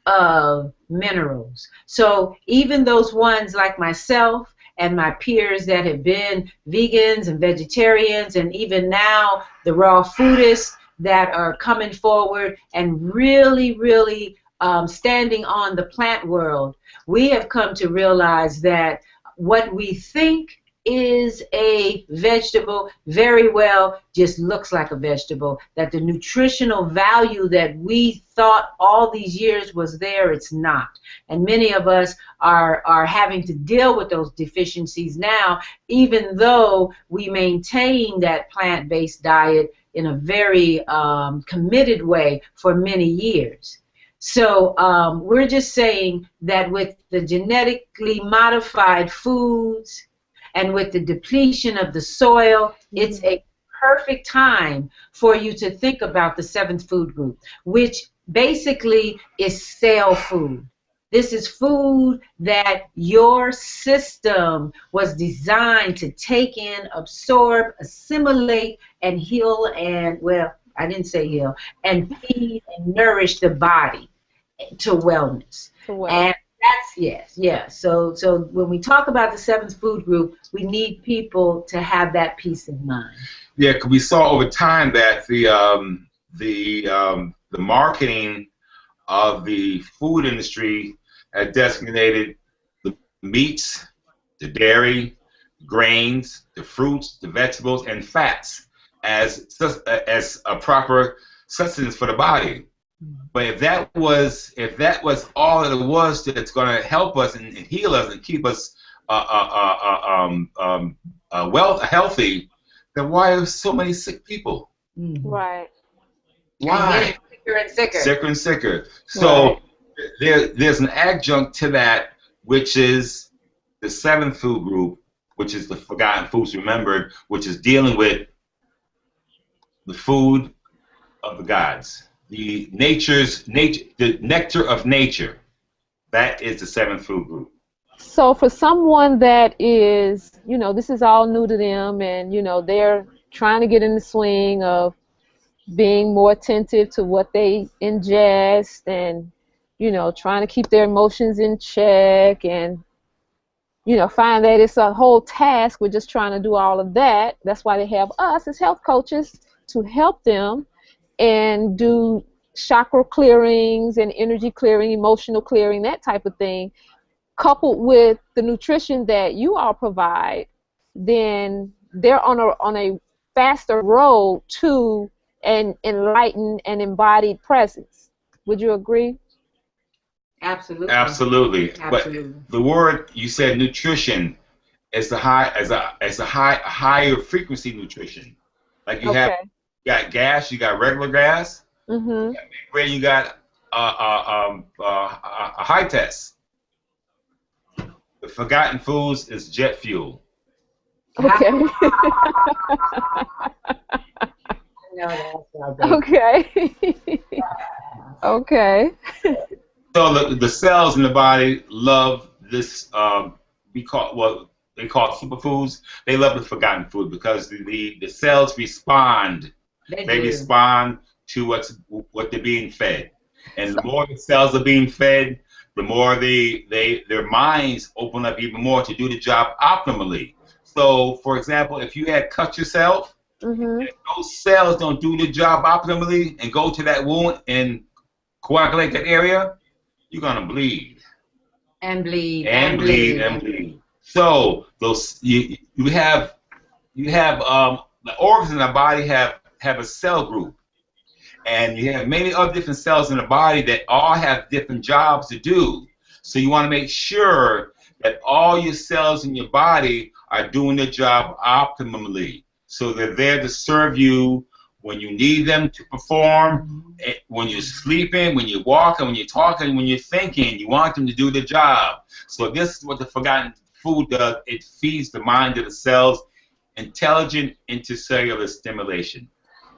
of minerals. So even those ones like myself and my peers that have been vegans and vegetarians, and even now the raw foodists that are coming forward and really, really standing on the plant world, we have come to realize that what we think is a vegetable very well just looks like a vegetable, that the nutritional value that we thought all these years was there, it's not. And many of us are having to deal with those deficiencies now, even though we maintain that plant-based diet in a very committed way for many years. So we're just saying that with the genetically modified foods and with the depletion of the soil, it's a perfect time for you to think about the 7th food group, which basically is cell food. This is food that your system was designed to take in, absorb, assimilate, and heal, and, well, I didn't say heal, and feed and nourish the body to wellness. And that's, yes. So when we talk about the 7th food group, we need people to have that peace of mind. Yeah, because we saw over time that the marketing of the food industry has designated the meats, the dairy, grains, the fruits, the vegetables, and fats as a proper sustenance for the body. But if that was all that it was that's going to help us and heal us and keep us healthy, then why are so many sick people? Right. Why? Sicker and sicker. Sicker and sicker. So there's an adjunct to that, which is the seventh food group, which is the forgotten foods remembered, which is dealing with the food of the gods, the nectar of nature. That is the seventh food group. So for someone that is, this is all new to them, and they're trying to get in the swing of being more attentive to what they ingest, and trying to keep their emotions in check, and find that it's a whole task. We're just trying to do all of that. That's why they have us as health coaches to help them and do chakra clearings and energy clearing, emotional clearing, that type of thing, coupled with the nutrition that you all provide. Then they're on a faster road to an enlightened and embodied presence. Would you agree? Absolutely. Absolutely. But the word you said, nutrition, is a higher frequency nutrition. Like you got gas, you got regular gas, where you got a high test. The forgotten foods is jet fuel. Okay. Okay. Okay. So the cells in the body love this. They call it superfoods. They love the forgotten food because the cells respond. They respond to what they're being fed, and the more the cells are being fed, the more their minds open up even more to do the job optimally. So, for example, if you had cut yourself, if those cells don't do the job optimally and go to that wound and coagulate that area, you're gonna bleed. And bleed. So those you have the organs in the body have a cell group, and you have many other different cells in the body that all have different jobs to do. So you want to make sure that all your cells in your body are doing their job optimally. So they're there to serve you when you need them to perform, when you're sleeping, when you're walking, when you're talking, when you're thinking. You want them to do the job. So this is what the forgotten food does. It feeds the mind of the cells intelligent intercellular stimulation.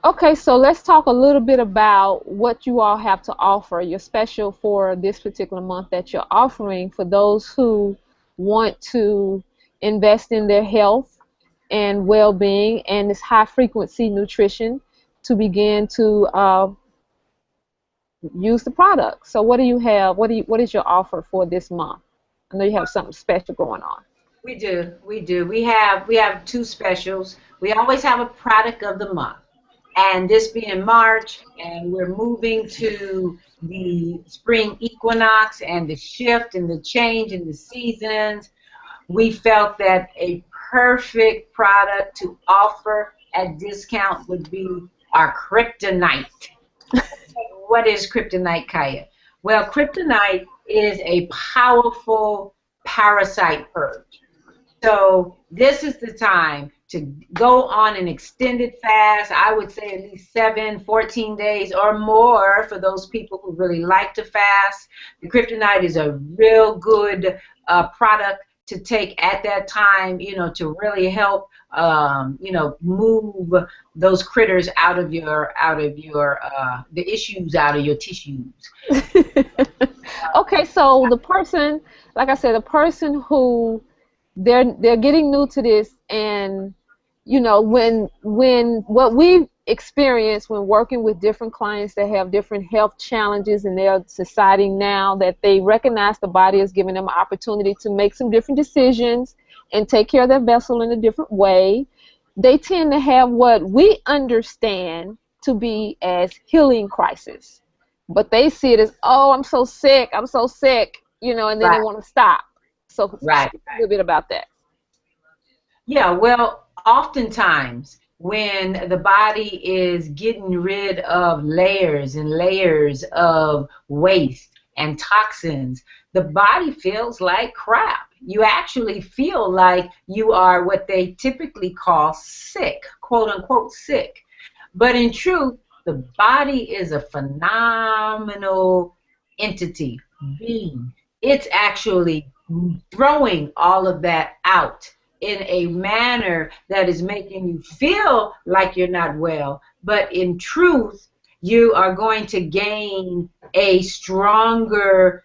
Okay, so let's talk a little bit about what you all have to offer. Your special for this particular month that you're offering for those who want to invest in their health and well-being and this high-frequency nutrition to begin to use the product. So what do you have? What is your offer for this month? I know you have something special going on. We do. We have two specials. We always have a product of the month. And this being March, and we're moving to the spring equinox and the shift and the change in the seasons, we felt that a perfect product to offer at discount would be our kryptonite. What is kryptonite, Kaya? Well, kryptonite is a powerful parasite purge. So this is the time to go on an extended fast. I would say at least 7, 14 days or more for those people who really like to fast. The kryptonite is a real good product to take at that time, to really help, move those critters out of your the issues out of your tissues. Okay, so the person, like I said, the person who they're getting new to this, and when what we've experienced when working with different clients that have different health challenges, and they're deciding now that they recognize the body is giving them an opportunity to make some different decisions and take care of their vessel in a different way, they tend to have what we understand to be as healing crisis. But they see it as, oh, I'm so sick, you know, and then they Right. want to stop. So Right. speak a little bit about that. Yeah, well, oftentimes when the body is getting rid of layers and layers of waste and toxins, the body feels like crap. You actually feel like you are what they typically call sick, quote unquote sick. But in truth, the body is a phenomenal entity, being. It's actually throwing all of that out in a manner that is making you feel like you're not well, but in truth, you are going to gain a stronger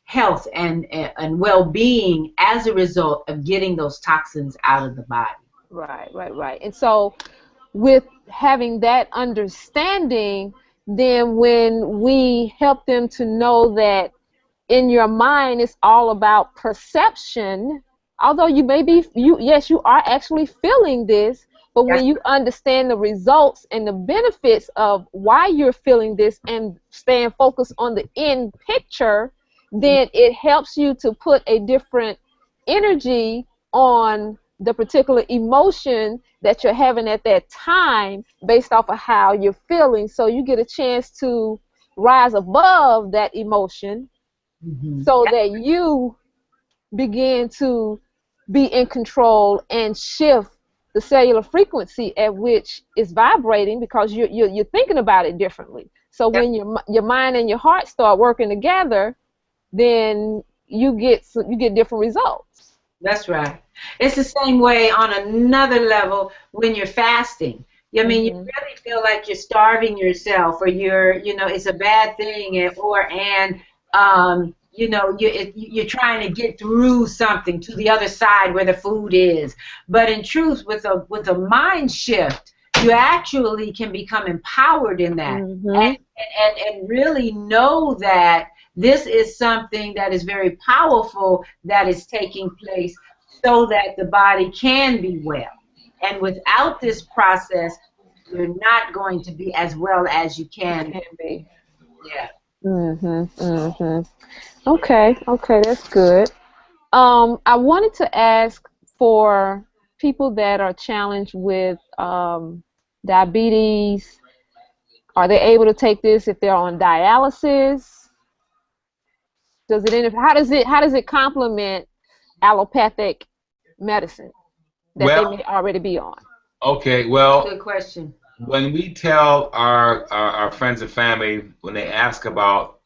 health and well-being as a result of getting those toxins out of the body. Right, right, right. And so with having that understanding, then when we help them to know that in your mind it's all about perception, although you may be, yes, you are actually feeling this, but when you understand the results and the benefits of why you're feeling this and staying focused on the end picture, then it helps you to put a different energy on the particular emotion that you're having at that time based off of how you're feeling. So you get a chance to rise above that emotion so that you begin to be in control and shift the cellular frequency at which it's vibrating, because you're thinking about it differently. So when your mind and your heart start working together, then you get different results. That's right. It's the same way on another level when you're fasting. I mean, you really feel like you're starving yourself, or it's a bad thing, you're trying to get through something to the other side where the food is. But in truth, with a mind shift, you actually can become empowered in that, and really know that this is something that is very powerful that is taking place so that the body can be well. And without this process, you're not going to be as well as you can be. Yeah. Okay, that's good. I wanted to ask for people that are challenged with diabetes. Are they able to take this if they're on dialysis? How does it complement allopathic medicine that they may already be on? Okay, well, good question. When we tell our friends and family, when they ask about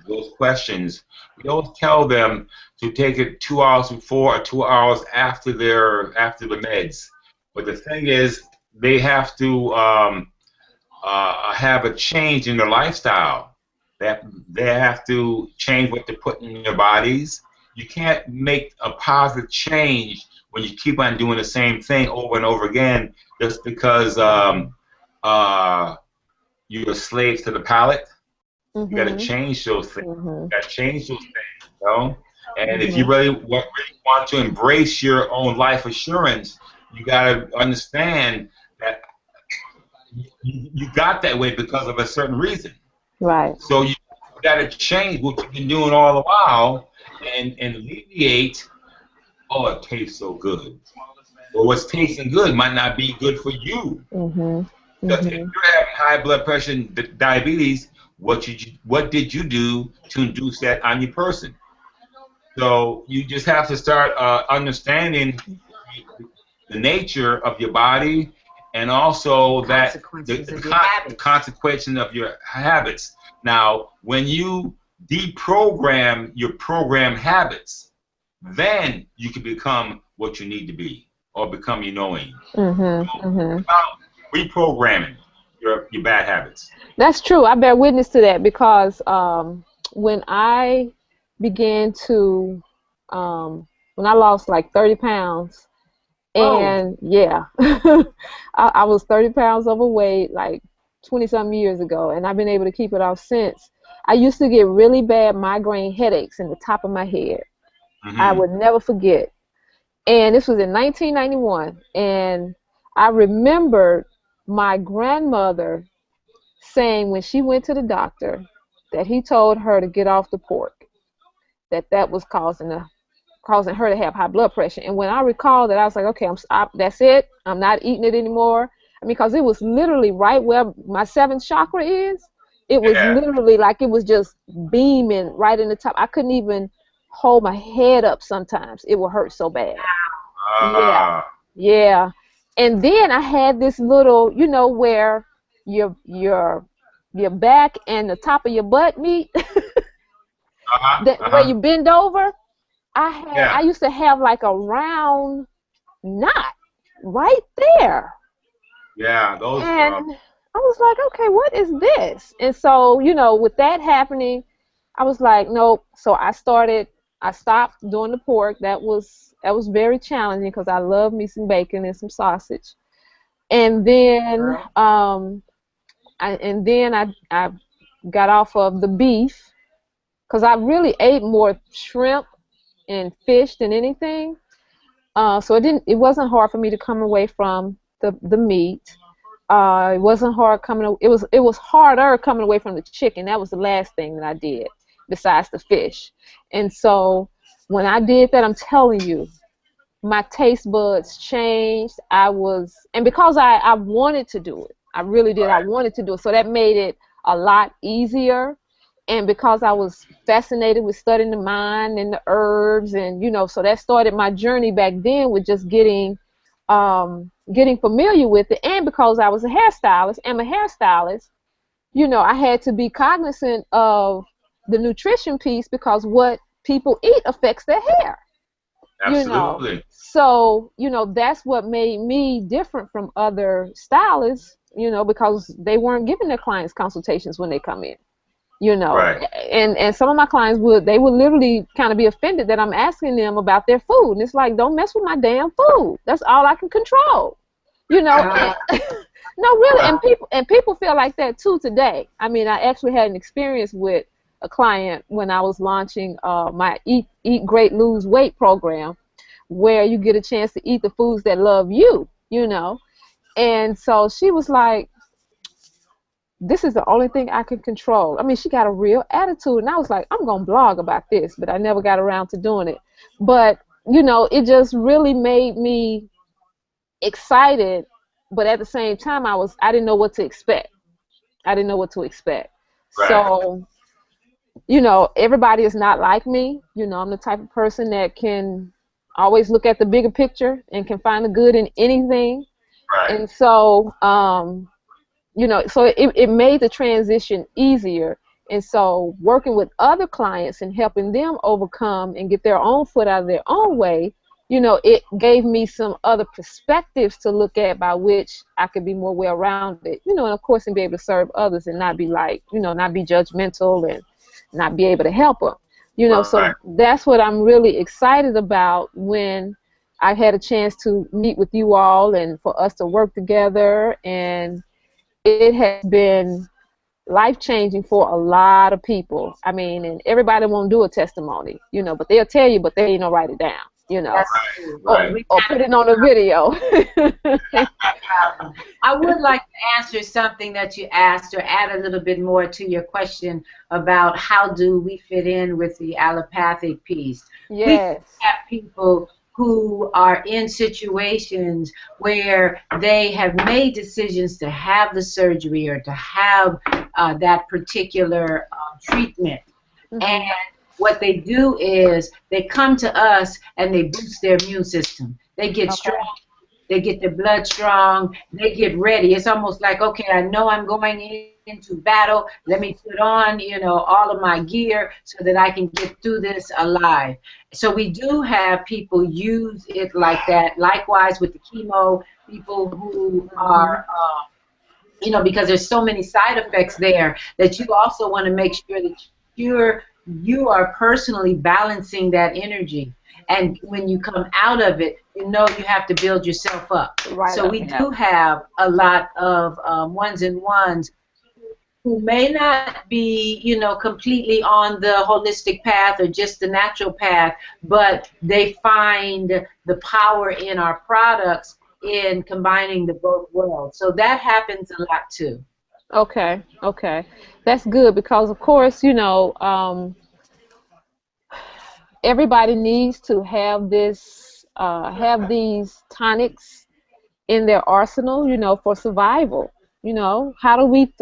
those questions, we don't tell them to take it 2 hours before or 2 hours after the meds. But the thing is, they have to have a change in their lifestyle. They have to change what they're putting in their bodies. You can't make a positive change when you keep on doing the same thing over and over again just because you're a slave to the palate. You got to change those things. You got to change those things, you know? And if you really want to embrace your own life assurance, you got to understand that you got that way because of a certain reason. Right. So you got to change what you've been doing all the while and alleviate, oh, it tastes so good. Well, what's tasting good might not be good for you. Because if you're having high blood pressure and diabetes, what did you do to induce that on your person? So you just have to start understanding the nature of your body, and also that the consequences of your habits. Now, when you deprogram your program habits, then you can become what you need to be, or become your knowing. About reprogramming your bad habits. That's true. I bear witness to that, because when I began to, when I lost like 30 pounds, and yeah, I was 30 pounds overweight like 20-something years ago, and I've been able to keep it off since. I used to get really bad migraine headaches in the top of my head. I would never forget. And this was in 1991, and I remembered my grandmother saying when she went to the doctor that he told her to get off the pork. that was causing her to have high blood pressure. And when I recalled that, I was like, okay, that's it. I'm not eating it anymore. I mean, because it was literally right where my seventh chakra is. It was literally like it was just beaming right in the top. I couldn't even hold my head up sometimes. It would hurt so bad. Yeah. Yeah. And then I had this little, you know, where your back and the top of your butt meet, where you bend over. I used to have like a round knot right there. Yeah, those. And I was like, okay, what is this? And so, you know, with that happening, I was like, nope. So I stopped doing the pork. That was very challenging because I love me some bacon and some sausage. And then I got off of the beef because I really ate more shrimp and fish than anything. So it wasn't hard for me to come away from the meat. It wasn't hard it was harder coming away from the chicken. That was the last thing that I did besides the fish. And so when I did that, I'm telling you, my taste buds changed. And because I wanted to do it, I really did. I wanted to do it. So that made it a lot easier. And because I was fascinated with studying the mind and the herbs, and, you know, so that started my journey back then with just getting familiar with it. And because I was a hairstylist, you know, I had to be cognizant of the nutrition piece because what people eat affects their hair. Absolutely. You know? So, you know, that's what made me different from other stylists, you know, because they weren't giving their clients consultations when they come in. You know, and some of my clients would literally kind of be offended that I'm asking them about their food. And it's like, don't mess with my damn food. That's all I can control. You know, no, really. And people feel like that too today. I mean, I actually had an experience with a client when I was launching my Eat Great Lose Weight program, where you get a chance to eat the foods that love you, you know. And so she was like, this is the only thing I can control. I mean, she got a real attitude, and I was like, I'm going to blog about this, but I never got around to doing it. But, you know, it just really made me excited, but at the same time, I didn't know what to expect. So, you know, everybody is not like me. You know, I'm the type of person that can always look at the bigger picture and can find the good in anything. And so, you know, so it made the transition easier. And so working with other clients and helping them overcome and get their own foot out of their own way, you know, it gave me some other perspectives to look at by which I could be more well-rounded, you know, and of course, and be able to serve others and not be like, you know, not be judgmental and not be able to help them, you know. So that's what I'm really excited about when I had a chance to meet with you all and for us to work together. And it has been life-changing for a lot of people. I mean, and everybody won't do a testimony, you know, but they'll tell you, but they ain't gonna write it down, you know, or put it on a video. I would like to answer something that you asked, or add a little bit more to your question about how do we fit in with the allopathic piece. Yes. We have people who are in situations where they have made decisions to have the surgery or to have that particular treatment. And what they do is they come to us and they boost their immune system. They get strong. They get their blood strong. They get ready. It's almost like, okay, I know I'm going into battle. Let me put on, you know, all of my gear so that I can get through this alive. So we do have people use it like that. Likewise with the chemo, people who are, you know, because there's so many side effects there that you also want to make sure that you are personally balancing that energy. And when you come out of it, you know you have to build yourself up. So we do have a lot of ones-and-ones who may not be, you know, completely on the holistic path or just the natural path, but they find the power in our products in combining the both worlds. So that happens a lot too. Okay. That's good because, of course, you know, everybody needs to have this, have these tonics in their arsenal, you know, for survival. You know, how do we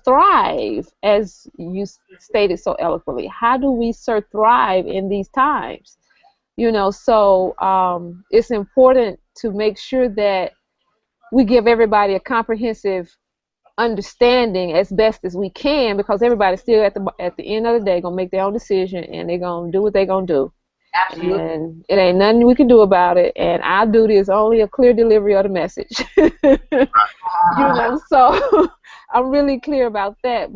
thrive, as you stated so eloquently? How do we thrive in these times? You know, so it's important to make sure that we give everybody a comprehensive understanding as best as we can, because everybody's still at the end of the day gonna make their own decision, and they're gonna do what they're gonna do. Absolutely. And it ain't nothing we can do about it. And our duty is only a clear delivery of the message. You know, so I'm really clear about that.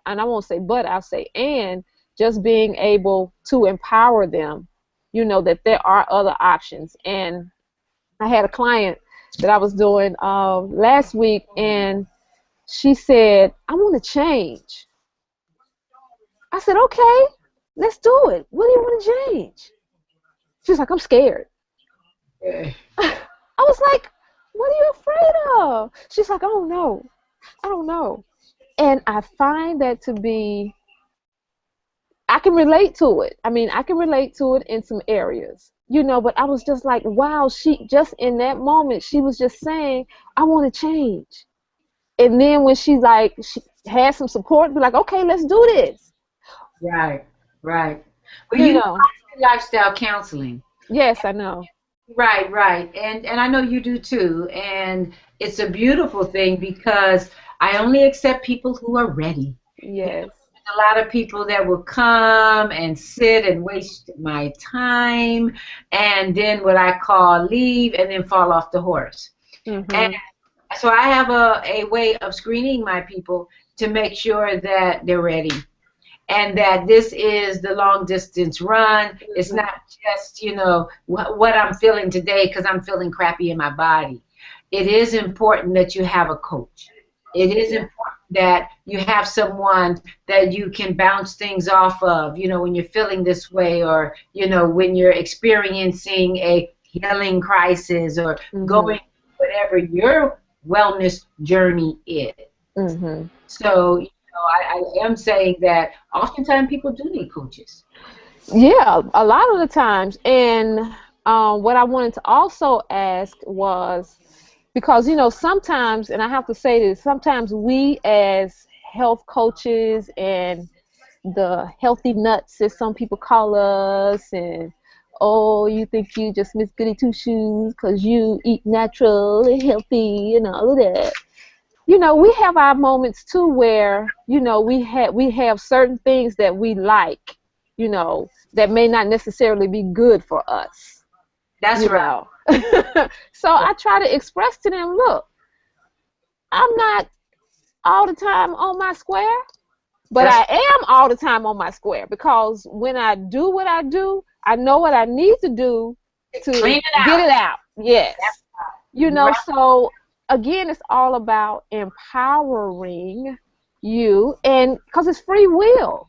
And I won't say but, I'll say and, just being able to empower them, you know, that there are other options. And I had a client that I was doing last week, and she said, I want to change. I said, okay, let's do it. What do you want to change? She's like, I'm scared. I was like, what are you afraid of? She's like, I don't know. I don't know. And I find that to be, I can relate to it. I mean, I can relate to it in some areas, you know, but I was just like, wow, she just in that moment, she was just saying, I want to change. And then when she had some support, be like, okay, let's do this. Right, right. Well, you know, lifestyle counseling. Yes, I know. Right, right. And I know you do too. And it's a beautiful thing, because I only accept people who are ready. Yes. A lot of people that will come and sit and waste my time, and then what I call leave and then fall off the horse. Mm-hmm. And so I have a way of screening my people to make sure that they're ready, and that this is the long distance run. It's not just, you know, what I'm feeling today because I'm feeling crappy in my body. It is important that you have a coach. It is important that you have someone that you can bounce things off of, you know, when you're feeling this way, or, you know, when you're experiencing a healing crisis, or going whatever your wellness journey is. Mm-hmm. So, you know, I am saying that oftentimes people do need coaches. Yeah, a lot of the times. And what I wanted to also ask was, because, you know, sometimes, and I have to say this, sometimes we as health coaches and the healthy nuts, as some people call us, and oh, you think you just Miss Goody Two Shoes because you eat natural and healthy and all of that. You know, we have our moments too where, you know, we have certain things that we like, you know, that may not necessarily be good for us. That's right. So I try to express to them, look, I'm not all the time on my square, but I am all the time on my square, because when I do what I do, I know what I need to do to get it out. Yes. You know, so again, it's all about empowering you, and because it's free will.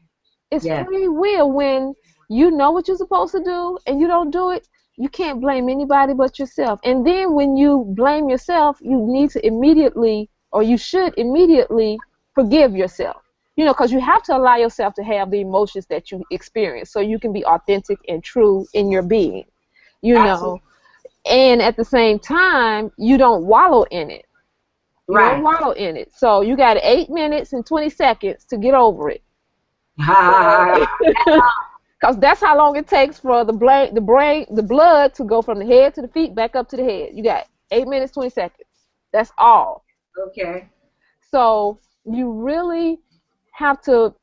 It's free will. When you know what you're supposed to do and you don't do it, you can't blame anybody but yourself. And then when you blame yourself, you need to immediately, or you should immediately, forgive yourself. You know, because you have to allow yourself to have the emotions that you experience so you can be authentic and true in your being, you know. And at the same time, you don't wallow in it. You don't wallow in it. So you got 8 minutes and 20 seconds to get over it. Because that's how long it takes for the blood to go from the head to the feet back up to the head. You got 8 minutes, 20 seconds. That's all. Okay. So you really have to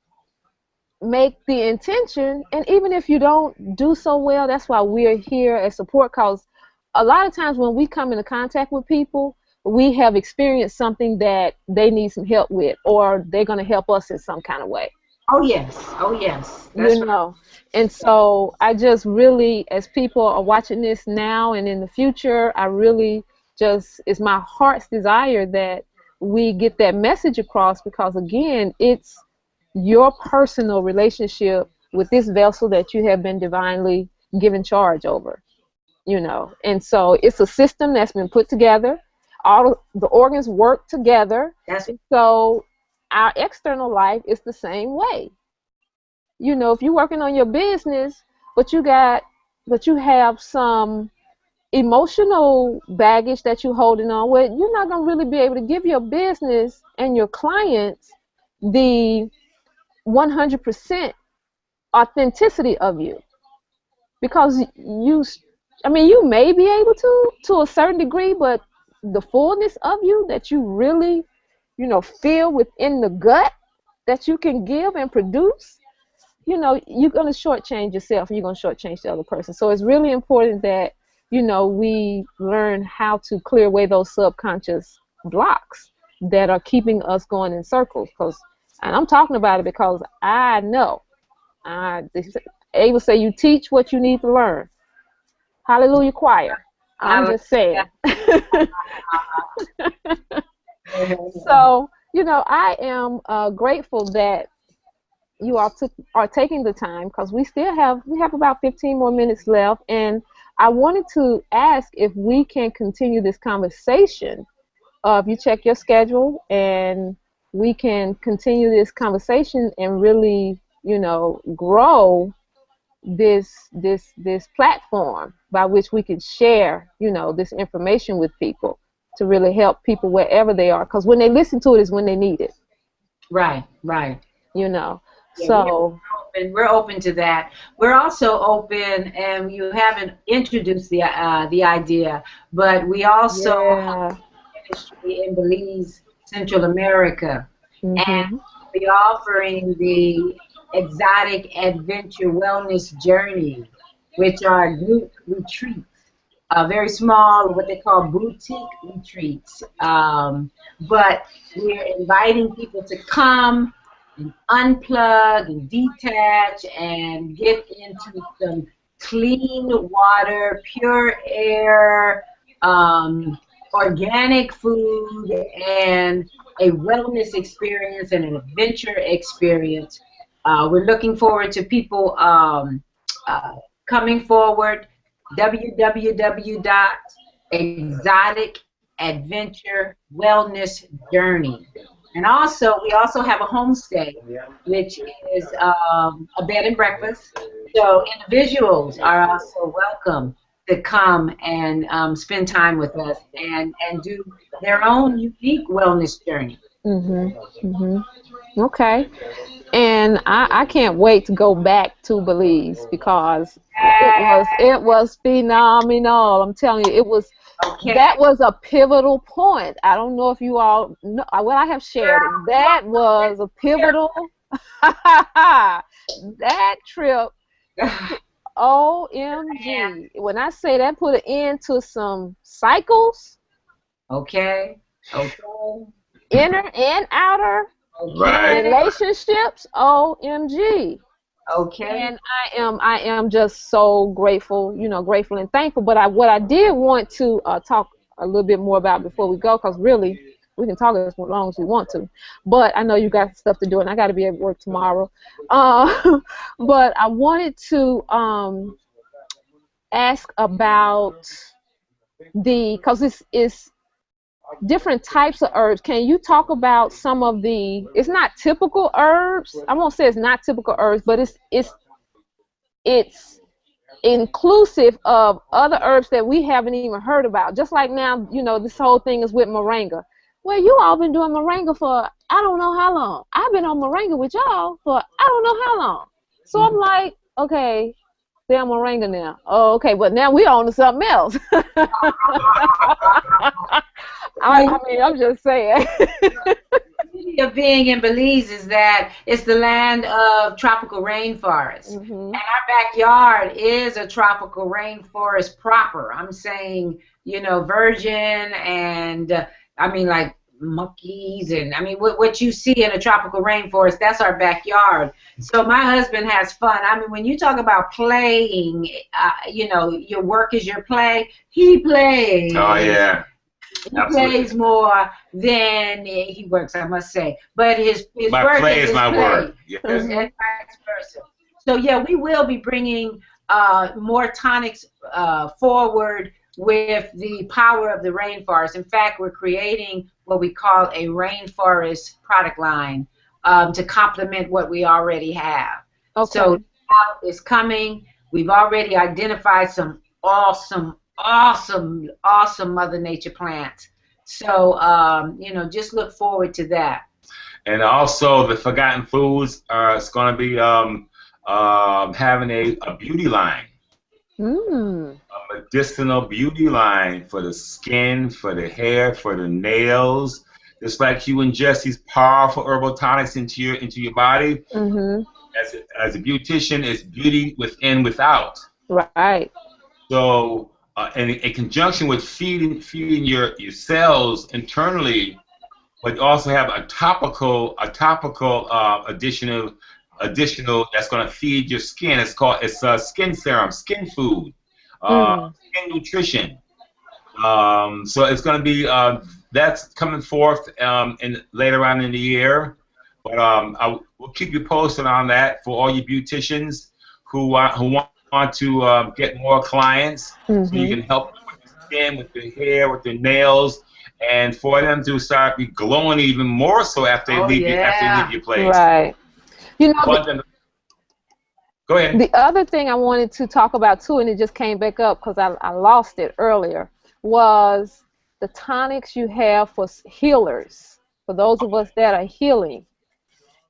make the intention, and even if you don't do so well, that's why we're here as support, because a lot of times when we come into contact with people, we have experienced something that they need some help with, or they're going to help us in some kind of way. Oh, yes. Oh, yes. That's you know. And so I just really, as people are watching this now and in the future, I really just, it's my heart's desire that we get that message across, because, again, it's your personal relationship with this vessel that you have been divinely given charge over, you know. And so it's a system that's been put together. All the organs work together. So our external life is the same way. You know, if you're working on your business, but you have some emotional baggage that you're holding on with, you're not going to really be able to give your business and your clients the 100% authenticity of you, because you may be able to a certain degree, but the fullness of you that you really, feel within the gut that you can give and produce, you're going to shortchange yourself and you're going to shortchange the other person. So it's really important that, we learn how to clear away those subconscious blocks that are keeping us going in circles. And I'm talking about it because I know. Ava say you teach what you need to learn. Hallelujah, choir. I'm just saying. So, I am grateful that you all are taking the time, because we have about 15 more minutes left, and I wanted to ask if we can continue this conversation. If you check your schedule, and we can continue this conversation and really, grow this platform by which we can share, this information with people to really help people wherever they are, because when they listen to it is when they need it. Right. Yeah, so we're open to that. We're also open, and you haven't introduced the idea, but we also have ministry in Belize, Central America, and we're offering the Exotic Adventure Wellness Journey, which are group retreats, very small, what they call boutique retreats. But we're inviting people to come and unplug and detach and get into some clean water, pure air, organic food, and a wellness experience and an adventure experience. We're looking forward to people coming forward. www.exoticadventurewellnessjourney. And we also have a homestay, which is a bed and breakfast. So individuals are also welcome to come and spend time with us and do their own unique wellness journey. Okay. And I can't wait to go back to Belize, because it was phenomenal. I'm telling you, that was a pivotal point. I don't know if you all know. Well, I have shared it. That was a pivotal. That trip. OMG. When I say that put an end to some cycles. Okay. Inner and outer. Relationships. OMG. Okay. And I am just so grateful, grateful and thankful. But what I did want to talk a little bit more about before we go, because really we can talk as long as we want to. But I know you got stuff to do, and I got to be at work tomorrow. But I wanted to ask about because it's different types of herbs. Can you talk about some of it's not typical herbs. I won't say it's not typical herbs, but it's inclusive of other herbs that we haven't even heard about. Just like now, this whole thing is with moringa. Well, you all been doing moringa for I don't know how long. I've been on moringa with y'all for I don't know how long. So I'm like, okay, they're on moringa now. Oh, okay, but now we're on to something else. I mean, I'm just saying. The beauty of being in Belize is that it's the land of tropical rainforest. And our backyard is a tropical rainforest proper. I'm saying, virgin and, like monkeys and, what you see in a tropical rainforest, that's our backyard. So my husband has fun. When you talk about playing, your work is your play, he plays. Oh, yeah. He plays more than he works, I must say. But his work play is my play. work. Yes. And vice versa. So yeah, we will be bringing more tonics forward with the power of the rainforest. In fact, we're creating what we call a rainforest product line to complement what we already have. Okay. So it's coming. We've already identified some awesome, awesome, awesome Mother Nature plants. So, you know, just look forward to that. And also, the Forgotten Foods it's going to be having a beauty line. Mm. A medicinal beauty line for the skin, for the hair, for the nails. Just like you ingest these powerful herbal tonics into your body, Mm-hmm. as a beautician, it's beauty within, without. Right. So, and in conjunction with feeding your cells internally, but you also have a topical additional that's going to feed your skin. It's skin serum, skin food, skin nutrition. So it's going to be that's coming forth later on in the year. But we'll keep you posted on that for all you beauticians who want to get more clients, so you can help them with their skin, with their hair, with their nails, and for them to start be glowing even more so after they leave your place. Right. You know, go ahead. The other thing I wanted to talk about too, and it just came back up because I lost it earlier, was the tonics you have for healers, for those of us that are healing.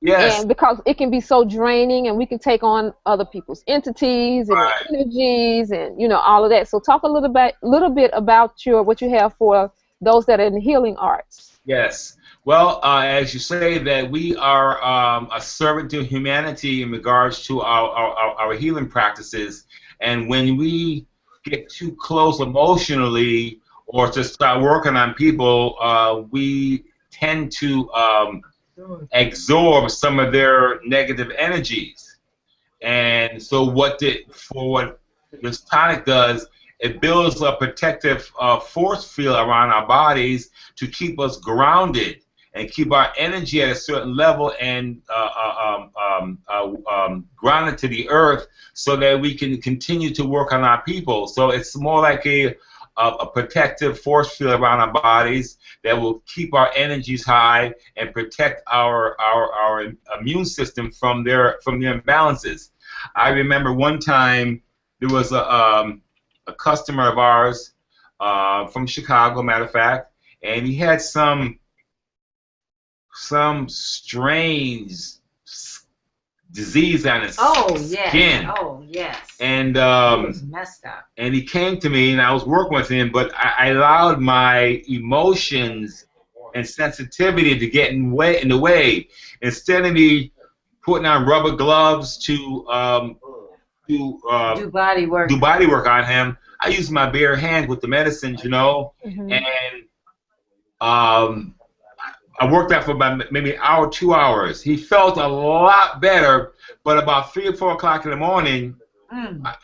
Yes. And because it can be so draining, and we can take on other people's entities and energies, and you know, all of that. So talk a little bit about what you have for those that are in the healing arts. Yes. Well, as you say, that we are a servant to humanity in regards to our healing practices, and when we get too close emotionally or to start working on people, we tend to absorb some of their negative energies. And so what this tonic does, it builds a protective force field around our bodies to keep us grounded and keep our energy at a certain level and grounded to the earth, so that we can continue to work on our people. So it's more like a protective force field around our bodies that will keep our energies high and protect our immune system from their imbalances. I remember one time there was a customer of ours from Chicago, matter of fact, and he had some strange disease on his skin. Oh yes. And it was messed up. And he came to me, and I was working with him, but I allowed my emotions and sensitivity to get in the way. Instead of me putting on rubber gloves to do body work on him, I used my bare hands with the medicines, you know, and I worked out for about maybe an hour, 2 hours. He felt a lot better, but about 3 or 4 o'clock in the morning,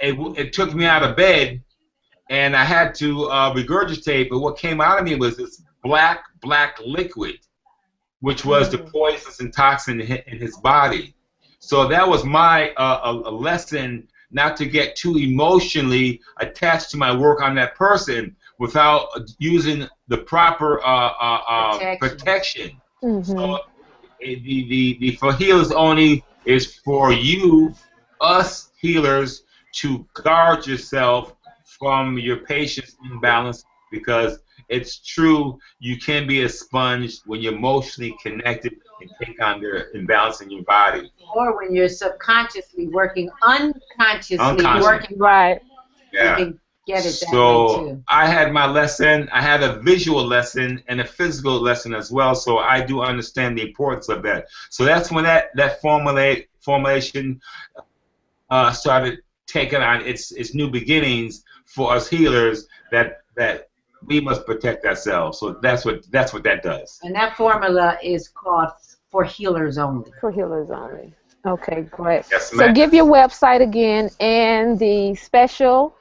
it took me out of bed, and I had to regurgitate. But what came out of me was this black liquid, which was the poisons and toxin in his body. So that was my a lesson not to get too emotionally attached to my work on that person without using the proper protection. So the for healers only is for you, us healers, to guard yourself from your patient's imbalance, because it's true, you can be a sponge when you're emotionally connected and take on their imbalance in your body. Or when you're subconsciously working, unconsciously working. Right. Yeah. You can get it that so way too. I had my lesson. I had a visual lesson and a physical lesson as well, so I do understand the importance of that. So that's when that formulation started taking on its new beginnings for us healers, that we must protect ourselves. So that's what that does. And that formula is called For Healers Only. For healers only. Okay, great. Yes, so give your website again and the special,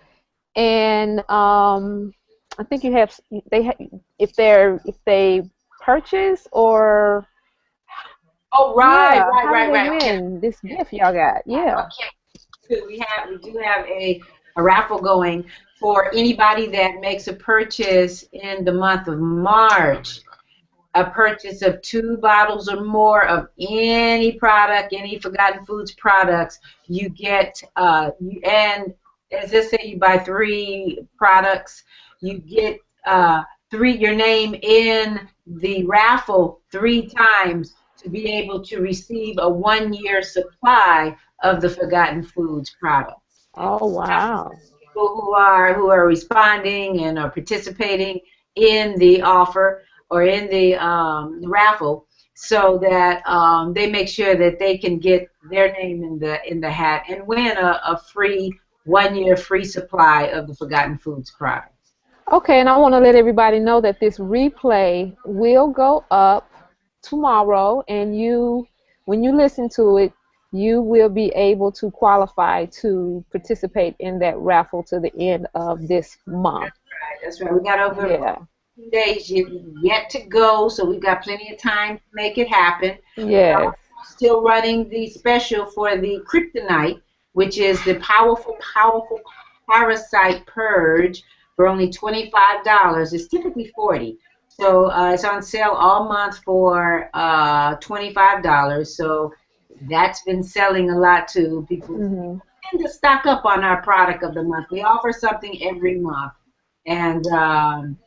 and I think you have if they purchase or right. This gift y'all got, Okay. We do have a raffle going for anybody that makes a purchase in the month of March. a purchase of 2 bottles or more of any product, any Forgotten Foods products, you get, and as I say, you buy 3 products, you get your name in the raffle 3 times to be able to receive a 1-year supply of the Forgotten Foods products. Oh, wow. People who are responding and are participating in the offer or in the raffle, so that they make sure that they can get their name in the hat and win a free 1-year free supply of the Forgotten Foods products. Okay, and I want to let everybody know that this replay will go up tomorrow, and when you listen to it, you will be able to qualify to participate in that raffle to the end of this month. That's right. We got over 2 days yet to go, so we've got plenty of time to make it happen. Yes. Still running the special for the kryptonite, which is the powerful parasite purge, for only $25. It's typically $40. So it's on sale all month for $25. So that's been selling a lot too. People tend to stock up on our product of the month. We offer something every month, and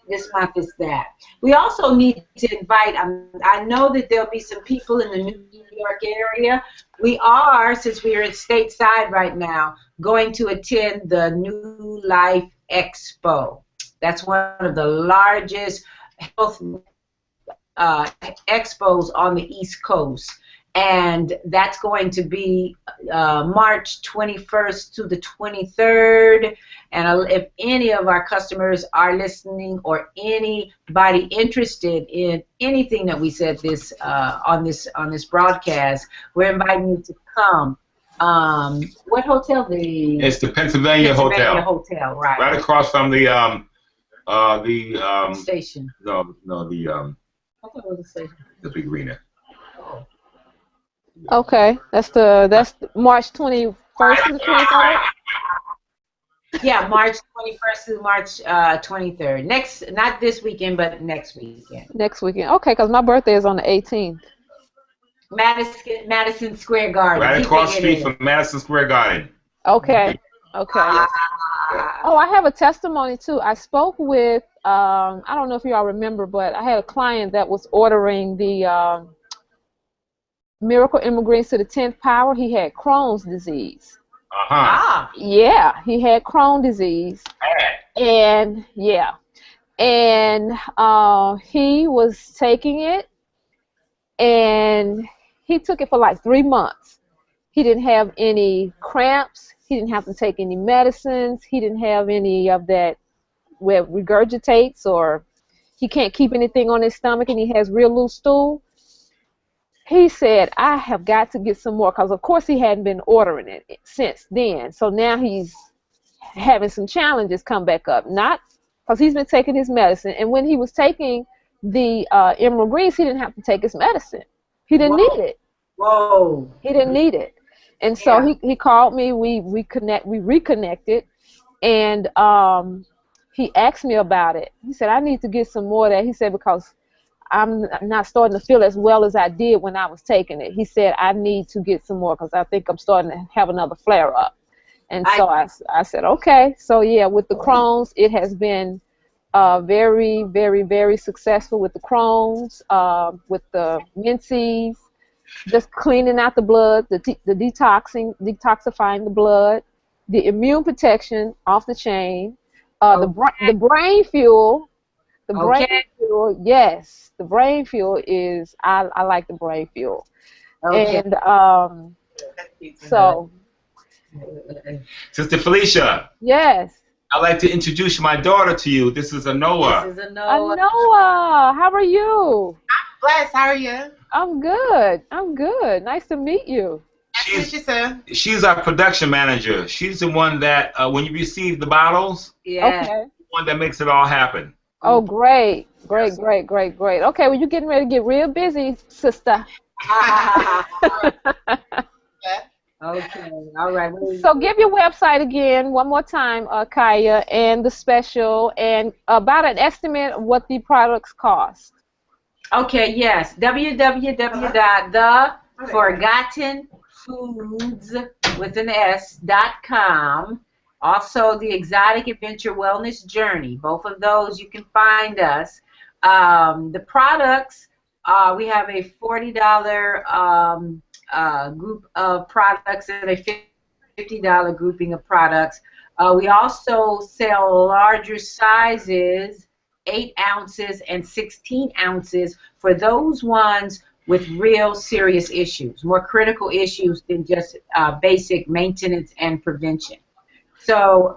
this month is that. We also need to invite, I know that there'll be some people in the New York area. We are, since we are at stateside right now, going to attend the New Life Expo. That's one of the largest health expos on the East Coast. And that's going to be March 21st to the 23rd. And if any of our customers are listening, or anybody interested in anything that we said this on this broadcast, we're inviting you to come. What hotel? It's the Pennsylvania Hotel. Hotel, right? Right across from the station. No, I thought it was a station. the big arena. Okay, that's March 21st to the 23rd. Yeah, March 21st to March 23rd. Not this weekend, but next weekend. Next weekend. Okay, because my birthday is on the 18th. Madison Square Garden. Right across the street from Madison Square Garden. Okay. Okay. Oh, I have a testimony too. I spoke with, I don't know if you all remember, but I had a client that was ordering the Miracle Immigrants to the 10th Power. He had Crohn's disease. Yeah, he had Crohn's disease. And yeah. And he was taking it, and he took it for like 3 months. He didn't have any cramps. He didn't have to take any medicines. He didn't have any of that where it regurgitates, or he can't keep anything on his stomach, and he has real loose stool. He said, I have got to get some more, because of course he hadn't been ordering it since then. So now he's having some challenges come back up. Not because he's been taking his medicine, and when he was taking the Emerald Greens, he didn't have to take his medicine. He didn't need it. Whoa. He didn't need it. And so he called me, we reconnected, and he asked me about it. He said, I need to get some more of that. He said, because I'm not starting to feel as well as I did when I was taking it. He said, I need to get some more because I think I'm starting to have another flare-up. And so I said, okay. So, yeah, with the Crohn's, it has been very, very, very successful with the Crohn's, with the menses, just cleaning out the blood, the detoxifying the blood, the immune protection off the chain, the brain fuel. The brain fuel, yes, the brain fuel is, I like the brain fuel. Okay. And so. Sister Felicia. Yes. I'd like to introduce my daughter to you. This is Anoa. This is Anoa. Anoa, how are you? I'm blessed. How are you? I'm good. I'm good. Nice to meet you. She's our production manager. She's the one that, when you receive the bottles, okay. the one that makes it all happen. Oh, great. Great, great, great, great. Okay, well, you're getting ready to get real busy, sister. Okay, all right. So give your website again one more time, Kaya, and the special, and about an estimate of what the products cost. Okay, yes. www.theforgottenfoods.com. Also, the Exotic Adventure Wellness Journey. Both of those you can find us. The products, we have a $40 group of products and a $50 grouping of products. We also sell larger sizes, 8 ounces and 16 ounces, for those ones with real serious issues, more critical issues than just basic maintenance and prevention. So,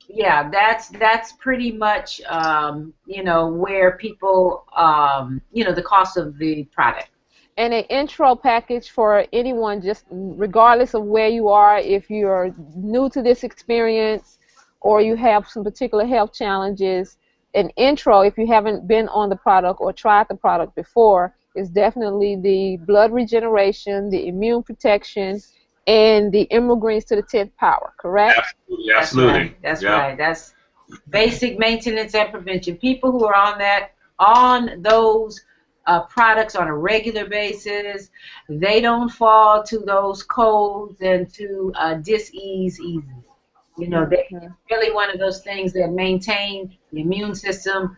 yeah, that's pretty much, where people, the cost of the product. And an intro package for anyone, just regardless of where you are, if you're new to this experience or you have some particular health challenges, an intro, if you haven't been on the product or tried the product before, is definitely the blood regeneration, the immune protection, and the emerald greens to the 10th power, correct? Absolutely, That's right. absolutely. That's Yeah. right. That's basic maintenance and prevention. People who are on those products on a regular basis, they don't fall to those colds and to dis-ease easily. It's really one of those things that maintain the immune system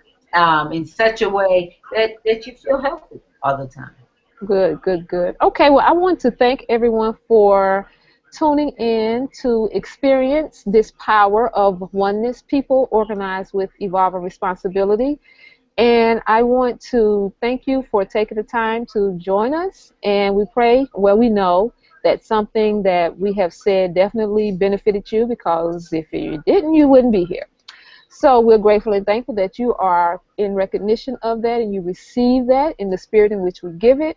in such a way that you feel healthy all the time. Good, good, good. Okay, well, I want to thank everyone for tuning in to experience this power of oneness, people organized with evolving responsibility. And I want to thank you for taking the time to join us. And we pray, well, we know that something that we have said definitely benefited you, because if you didn't, you wouldn't be here. So we're grateful and thankful that you are in recognition of that and you receive that in the spirit in which we give it.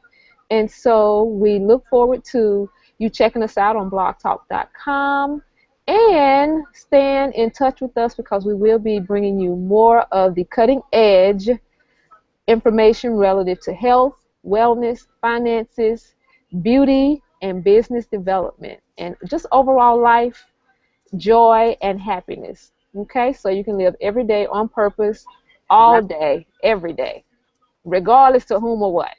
And so we look forward to you checking us out on blogtalk.com and staying in touch with us, because we will be bringing you more of the cutting edge information relative to health, wellness, finances, beauty, and business development, and just overall life, joy, and happiness. Okay, so you can live every day on purpose, all day, every day, regardless to whom or what.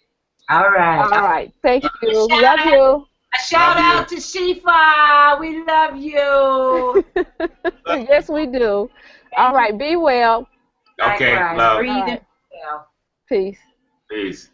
All right. All right, thank A you. shout Love you. A shout Love out to Shifa. We love you. Yes, we do. All Thank you. right, be well. you. Okay, Likewise. love. All Breathe and right, be well. peace. Peace.